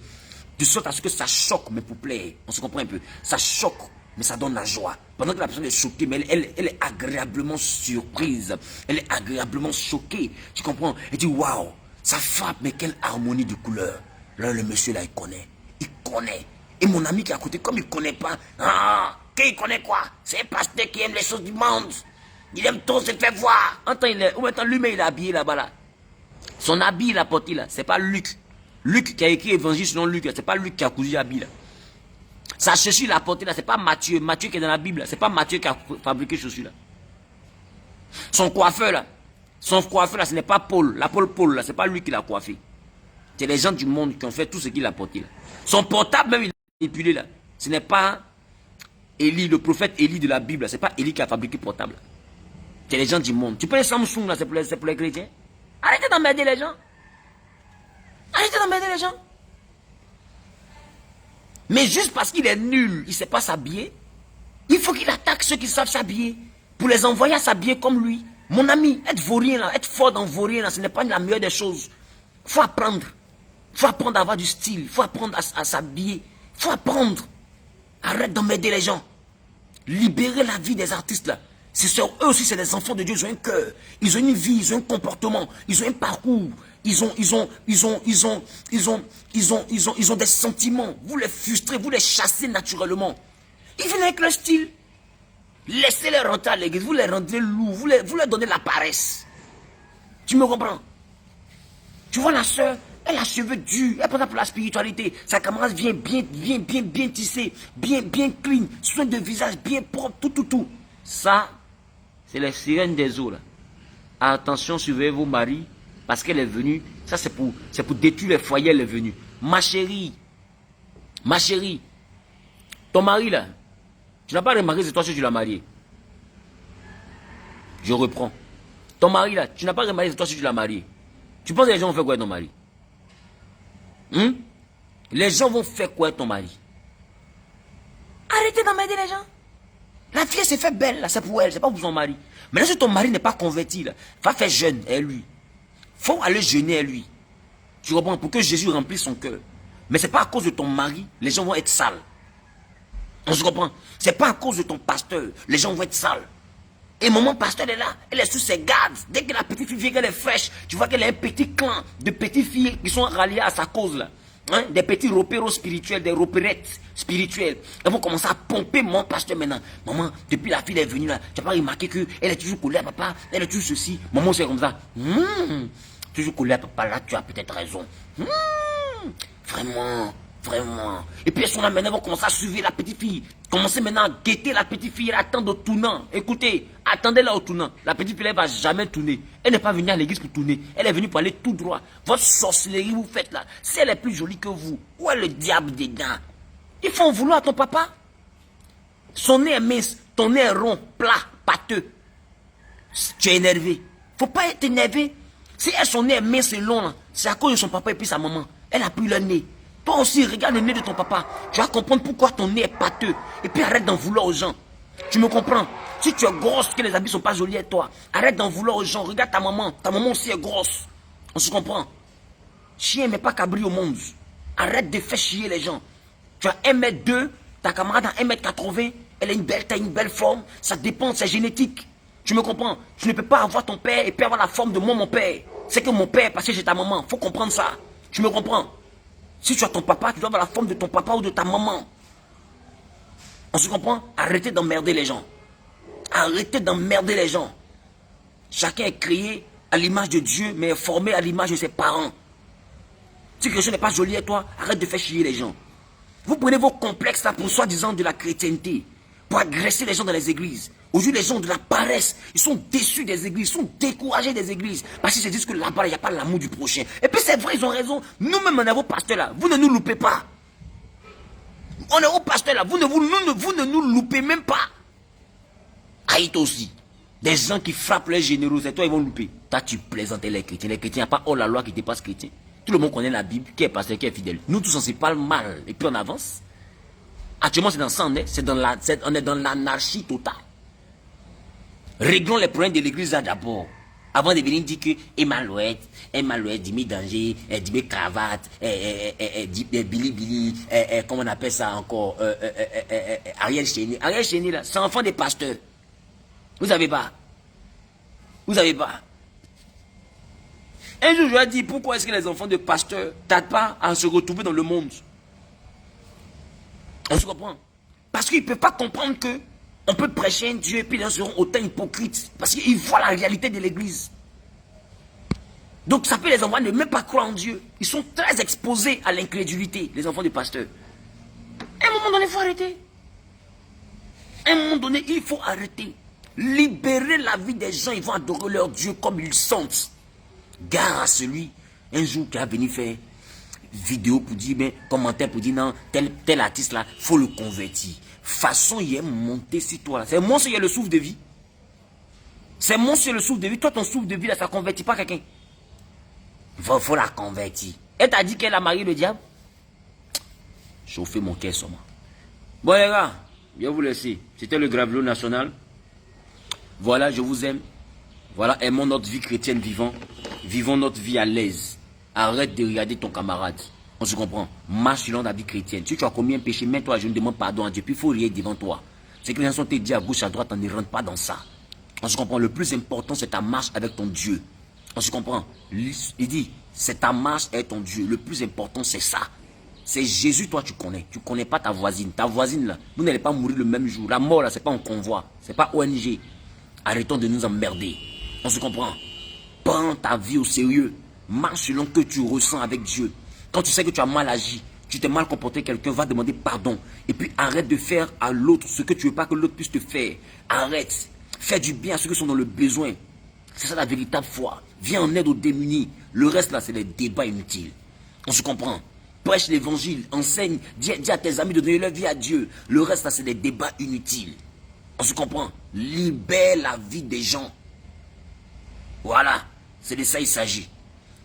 De sorte à ce que ça choque, mais pour plaire. On se comprend un peu. Ça choque, mais ça donne la joie. Pendant que la personne est choquée, mais elle est agréablement surprise. Elle est agréablement choquée. Tu comprends? Elle dit, waouh, ça frappe, mais quelle harmonie de couleurs. Là, le monsieur, là, il connaît. Il connaît. Et mon ami qui est à côté, comme il ne connaît pas, qu'il connaît quoi? C'est un pasteur qui aime les choses du monde. Il aime trop se faire voir. Attends, lui-même, il est habillé là-bas, là. Son habit, il a porté, là. C'est pas Luc. Luc qui a écrit Évangile selon Luc, c'est pas Luc qui a cousu l'habit, là. Sa chaussure, il a porté, là. C'est pas Matthieu. Matthieu qui est dans la Bible, là. C'est pas Matthieu qui a fabriqué chaussure, là. Son coiffeur, là. Ce n'est pas Paul. L'apôtre Paul, là. C'est pas lui qui l'a coiffé. C'est les gens du monde qui ont fait tout ce qu'il a porté, là. Son portable, même, il a manipulé, là. Ce n'est pas Élie, le prophète Élie de la Bible, là. C'est pas Élie qui a fabriqué le portable, là. C'est les gens du monde. Tu peux les Samsung, là, c'est pour les chrétiens. Arrêtez d'emmerder les gens. Arrêtez d'emmerder les gens. Mais juste parce qu'il est nul, il ne sait pas s'habiller, il faut qu'il attaque ceux qui savent s'habiller pour les envoyer à s'habiller comme lui. Mon ami, être vaurien, là, être fort dans vaurien, là, ce n'est pas la meilleure des choses. Il faut apprendre. Il faut apprendre à avoir du style. Il faut apprendre à s'habiller. Il faut apprendre. Arrête d'emmerder les gens. Libérer la vie des artistes, là. Eux aussi, c'est des enfants de Dieu, ils ont un cœur, ils ont une vie, ils ont un comportement, ils ont un parcours, ils ont des sentiments. Vous les frustrez, vous les chassez naturellement. Ils viennent avec leur style. Laissez-les rentrer à l'église, vous les rendez lourds, vous leur donnez la paresse. Tu me comprends? Tu vois la soeur, elle a cheveux durs, elle prend pour la spiritualité. Sa camarade vient bien tissée, bien clean, soin de visage, bien propre, tout. Ça, c'est les sirènes des eaux, là. Attention, surveillez vos maris parce qu'elle est venue. Ça, c'est pour détruire les foyers, elle est venue. Ma chérie, ton mari là, tu n'as pas remarqué, c'est toi que tu l'as marié. Je reprends. Ton mari là, tu n'as pas remarqué, c'est toi que tu l'as marié. Tu penses que les gens vont faire quoi avec ton mari? Les gens vont faire quoi avec ton mari? Arrêtez d'emmerder les gens. La fille s'est fait belle là, c'est pour elle, c'est pas pour son mari. Mais si ton mari n'est pas converti là, va faire jeûne et lui. Faut aller jeûner à lui. Tu comprends? Pour que Jésus remplisse son cœur. Mais c'est pas à cause de ton mari, les gens vont être sales. On se comprend? C'est pas à cause de ton pasteur, les gens vont être sales. Et maman pasteur est là, elle est sous ses gardes. Dès que la petite fille vient, qu'elle est fraîche, tu vois qu'elle a un petit clan de petites filles qui sont ralliées à sa cause là. Hein? Des petits repéros spirituels, des repérettes spirituelles. Elles vont commencer à pomper mon pasteur maintenant. Maman, depuis la fille est venue là, tu n'as pas remarqué qu'elle est toujours collée à papa, elle est toujours ceci. Maman, c'est comme ça. Toujours collée à papa, là tu as peut-être raison. Vraiment. Et puis elles sont là maintenant, elles vont commencer à suivre la petite fille. Commencez maintenant à guetter la petite fille, elle attend au tournant. Écoutez, attendez-la au tournant. La petite fille, elle ne va jamais tourner. Elle n'est pas venue à l'église pour tourner. Elle est venue pour aller tout droit. Votre sorcellerie, vous faites là. Si elle est plus jolie que vous, où est le diable dedans? Il faut en vouloir à ton papa. Son nez est mince, ton nez est rond, plat, pâteux. Tu es énervé. Faut pas être énervé. Si elle, son nez est mince et long, c'est à cause de son papa et puis sa maman. Elle a pris le nez. Toi aussi, regarde le nez de ton papa. Tu vas comprendre pourquoi ton nez est pâteux. Et puis arrête d'en vouloir aux gens. Tu me comprends? Si tu es grosse, que les habits ne sont pas jolis à toi, arrête d'en vouloir aux gens. Regarde ta maman. Ta maman aussi est grosse. On se comprend? Chien mais pas cabri au monde. Arrête de faire chier les gens. Tu as 1m2, ta camarade a 1m80, elle a une belle taille, une belle forme. Ça dépend, c'est génétique. Tu me comprends? Tu ne peux pas avoir ton père et puis avoir la forme de mon père. C'est que mon père est passé chez ta maman. Faut comprendre ça. Tu me comprends? Si tu as ton papa, tu dois avoir la forme de ton papa ou de ta maman. On se comprend? Arrêtez d'emmerder les gens. Arrêtez d'emmerder les gens. Chacun est créé à l'image de Dieu, mais est formé à l'image de ses parents. Si quelque chose n'est pas joli à toi, arrête de faire chier les gens. Vous prenez vos complexes là pour soi-disant de la chrétienté, pour agresser les gens dans les églises. Aujourd'hui, les gens ont de la paresse, ils sont déçus des églises, ils sont découragés des églises. Parce qu'ils se disent que là-bas, il n'y a pas l'amour du prochain. Et puis c'est vrai, ils ont raison. Nous-mêmes, on est vos pasteurs là, vous ne nous loupez pas. On est vos pasteurs là, vous ne nous loupez même pas. Aïe, aussi. Des gens qui frappent les généraux, c'est toi, ils vont louper. Toi, tu plaisantes les chrétiens. Les chrétiens, il n'y a pas oh la loi qui dépasse chrétien. Tout le monde connaît la Bible, qui est pasteur, qui est fidèle. Nous tous, on se parle mal. Et puis on avance. Actuellement, c'est dans ça, on est dans l'anarchie totale. Réglons les problèmes de l'église d'abord. Avant de venir dire que Emmanuel, Dimi Danger, Dimi Cravate, Billy, comment on appelle ça encore, Ariel Chéni. Ariel Chéni, là, c'est enfant des pasteurs. Vous savez pas? Vous savez pas? Un jour, je lui ai dit, pourquoi est-ce que les enfants de pasteurs ne tardent pas à se retrouver dans le monde? On se comprend? Parce qu'ils ne peuvent pas comprendre que on peut prêcher un Dieu et puis ils seront autant hypocrites. Parce qu'ils voient la réalité de l'église. Donc ça peut les envoyer ne même pas croire en Dieu. Ils sont très exposés à l'incrédulité, les enfants des pasteurs. À un moment donné, il faut arrêter. À un moment donné, il faut arrêter. Libérer la vie des gens, ils vont adorer leur Dieu comme ils sentent. Gare à celui, un jour, qui a venu faire vidéo pour dire, mais commentaire pour dire, non, tel artiste là, faut le convertir. Façon, il est monté sur toi. C'est moi qui ai le souffle de vie. C'est moi qui ai le souffle de vie. Toi, ton souffle de vie là, ça ne convertit pas quelqu'un. Faut la convertir. Elle t'a dit qu'elle a marié le diable? Chauffez mon cœur sur moi. Bon les gars, je vais vous laisser. C'était le Gravelot national. Voilà, je vous aime. Voilà, aimons notre vie chrétienne vivant. Vivons notre vie à l'aise. Arrête de regarder ton camarade. On se comprend. Marche selon la vie chrétienne. Si tu as commis un péché, mets-toi, je ne demande pardon à Dieu. Puis il faut rire devant toi. C'est que les gens te disent à gauche, à droite, on ne rentre pas dans ça. On se comprend. Le plus important, c'est ta marche avec ton Dieu. On se comprend. Il dit, c'est ta marche avec ton Dieu. Le plus important, c'est ça. C'est Jésus, toi, tu connais. Tu ne connais pas ta voisine. Ta voisine, là, vous n'allez pas mourir le même jour. La mort, là, ce n'est pas un convoi. Ce n'est pas ONG. Arrêtons de nous emmerder. On se comprend. Prends ta vie au sérieux. Marche selon ce que tu ressens avec Dieu. Quand tu sais que tu as mal agi, tu t'es mal comporté, quelqu'un va demander pardon. Et puis arrête de faire à l'autre ce que tu ne veux pas que l'autre puisse te faire. Arrête. Fais du bien à ceux qui sont dans le besoin. C'est ça la véritable foi. Viens en aide aux démunis. Le reste là, c'est des débats inutiles. On se comprend. Prêche l'évangile, enseigne, dis à tes amis de donner leur vie à Dieu. Le reste là, c'est des débats inutiles. On se comprend. Libère la vie des gens. Voilà. C'est de ça il s'agit.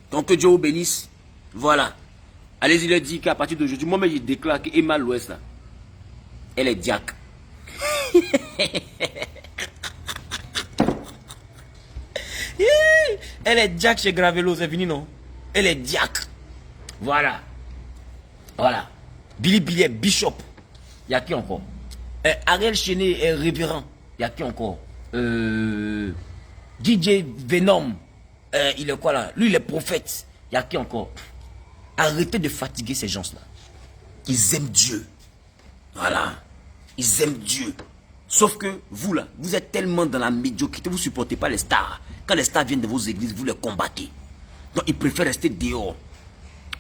Donc que Dieu vous bénisse. Voilà. Allez-y leur dire qu'à partir d'aujourd'hui, moi-même je déclare que Emma Louest là, elle est diacre. Elle est diacre chez Gravelo, c'est fini non? Elle est diacre. Voilà. Voilà. Billy Billy est bishop. Il y a qui encore? Ariel Chené est révérend. Il y a qui encore? DJ Venom. Il est quoi là? Lui il est prophète. Il y a qui encore? Arrêtez de fatiguer ces gens-là. Ils aiment Dieu. Voilà. Ils aiment Dieu. Sauf que vous là, vous êtes tellement dans la médiocrité, vous ne supportez pas les stars. Quand les stars viennent de vos églises, vous les combattez. Donc ils préfèrent rester dehors.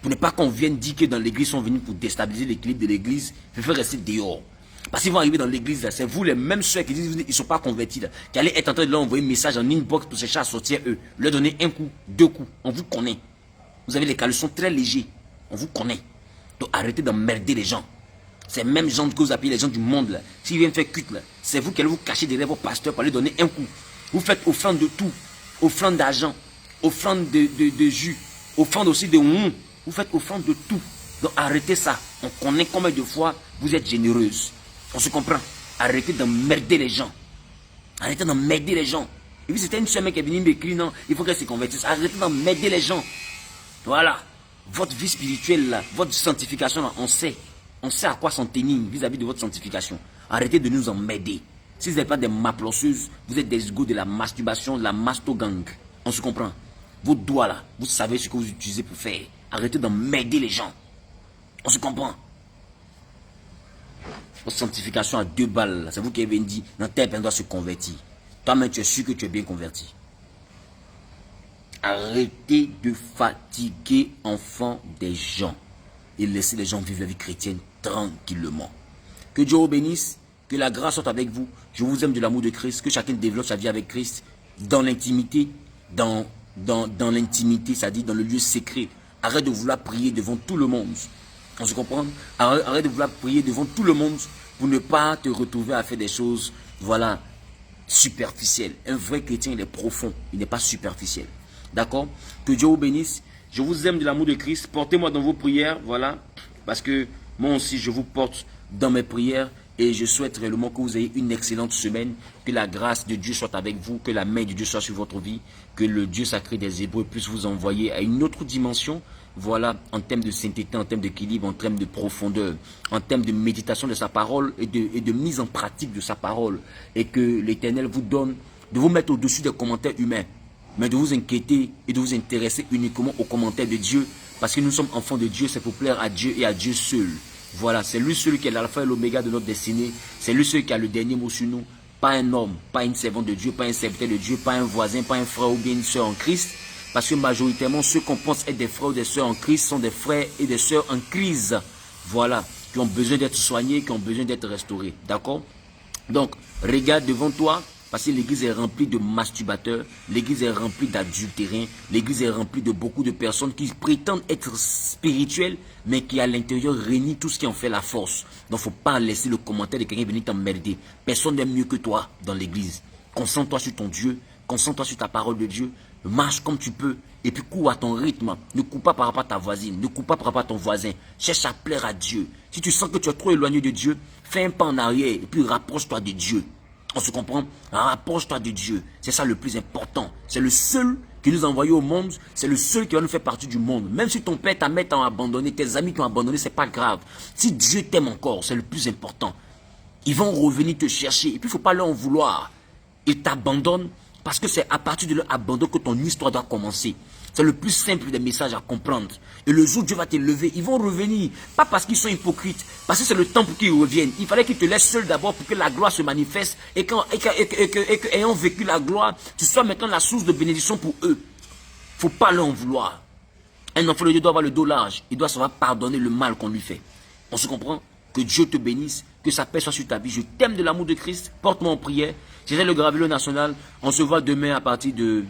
Pour ne pas qu'on vienne dire que dans l'église, ils sont venus pour déstabiliser l'équilibre de l'église, ils préfèrent rester dehors. Parce qu'ils vont arriver dans l'église, c'est vous les mêmes soeurs qui disent qu'ils ne sont pas convertis, là, qui allez être en train de leur envoyer un message en inbox pour chercher à sortir eux. Leur donner un coup, 2 coups. On vous connaît. Vous avez les caleçons très légers. On vous connaît. Donc arrêtez d'emmerder les gens. Ces mêmes gens que vous appelez les gens du monde là. S'ils viennent faire culte là, c'est vous qui allez vous cacher derrière vos pasteurs pour aller donner un coup. Vous faites offrande de tout. Offrande d'argent. Offrande de jus. Offrande aussi de mou. Vous faites offrande de tout. Donc arrêtez ça. On connaît combien de fois vous êtes généreuse. On se comprend. Arrêtez d'emmerder les gens. Arrêtez d'emmerder les gens. Et puis c'était une semaine qui est venue m'écrire, non, il faut qu'elle se convertisse. Arrêtez d'emmerder les gens. Voilà. Votre vie spirituelle là, votre sanctification là, on sait. On sait à quoi s'en tenir vis-à-vis de votre sanctification. Arrêtez de nous emmerder. Si vous n'êtes pas des maplosseuses, vous êtes des égos de la masturbation, de la mastogang. On se comprend. Vos doigts là, vous savez ce que vous utilisez pour faire. Arrêtez d'emmerder les gens. On se comprend. Votre sanctification à 2 balles, c'est vous qui avez dit, dans tel pays doit se convertir. Toi-même, tu es sûr que tu es bien converti. Arrêtez de fatiguer enfants des gens et laissez les gens vivre la vie chrétienne tranquillement. Que Dieu vous bénisse, que la grâce soit avec vous. Je vous aime de l'amour de Christ, que chacun développe sa vie avec Christ dans l'intimité, dans l'intimité, c'est-à-dire dans le lieu secret. Arrête de vouloir prier devant tout le monde. On se comprend? Arrête de vouloir prier devant tout le monde pour ne pas te retrouver à faire des choses, voilà, superficielles. Un vrai chrétien, il est profond, il n'est pas superficiel. D'accord? Que Dieu vous bénisse. Je vous aime de l'amour de Christ. Portez-moi dans vos prières, voilà. Parce que moi aussi, je vous porte dans mes prières. Et je souhaite réellement que vous ayez une excellente semaine. Que la grâce de Dieu soit avec vous. Que la main de Dieu soit sur votre vie. Que le Dieu sacré des Hébreux puisse vous envoyer à une autre dimension. Voilà, en termes de sainteté, en termes d'équilibre, en termes de profondeur, en termes de méditation de sa parole et de mise en pratique de sa parole. Et que l'Éternel vous donne de vous mettre au-dessus des commentaires humains, mais de vous inquiéter et de vous intéresser uniquement aux commentaires de Dieu. Parce que nous sommes enfants de Dieu, c'est pour plaire à Dieu et à Dieu seul. Voilà, c'est lui seul qui est l'alpha et l'oméga de notre destinée. C'est lui seul qui a le dernier mot sur nous. Pas un homme, pas une servante de Dieu, pas un serviteur de Dieu, pas un voisin, pas un frère ou bien une soeur en Christ. Parce que majoritairement, ceux qu'on pense être des frères ou des soeurs en Christ sont des frères et des soeurs en crise. Voilà, qui ont besoin d'être soignés, qui ont besoin d'être restaurés. D'accord? Donc, regarde devant toi. Parce que l'église est remplie de masturbateurs, l'église est remplie d'adultérins, l'église est remplie de beaucoup de personnes qui prétendent être spirituelles, mais qui à l'intérieur réunissent tout ce qui en fait la force. Donc il ne faut pas laisser le commentaire de quelqu'un venir t'emmerder. Personne n'est mieux que toi dans l'église. Concentre-toi sur ton Dieu, concentre-toi sur ta parole de Dieu, marche comme tu peux, et puis cours à ton rythme. Ne cours pas par rapport à ta voisine, ne cours pas par rapport à ton voisin. Cherche à plaire à Dieu. Si tu sens que tu es trop éloigné de Dieu, fais un pas en arrière, et puis rapproche-toi de Dieu. On se comprend? Rapproche-toi de Dieu. C'est ça le plus important. C'est le seul qui nous a envoyés au monde. C'est le seul qui va nous faire partie du monde. Même si ton père, ta mère t'ont abandonné, tes amis t'ont abandonné, c'est pas grave. Si Dieu t'aime encore, c'est le plus important. Ils vont revenir te chercher. Et puis, il ne faut pas leur en vouloir. Ils t'abandonnent parce que c'est à partir de leur abandon que ton histoire doit commencer. C'est le plus simple des messages à comprendre. Et le jour où Dieu va te lever, ils vont revenir. Pas parce qu'ils sont hypocrites, parce que c'est le temps pour qu'ils reviennent. Il fallait qu'ils te laissent seul d'abord pour que la gloire se manifeste. Et qu'ayant vécu la gloire, tu sois maintenant la source de bénédiction pour eux. Il ne faut pas leur en vouloir. Un enfant de Dieu doit avoir le dos large. Il doit savoir pardonner le mal qu'on lui fait. On se comprend? Que Dieu te bénisse. Que sa paix soit sur ta vie. Je t'aime de l'amour de Christ. Porte-moi en prière. C'était le Gravelo National. On se voit demain à partir de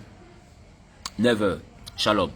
9 heures. Shalom.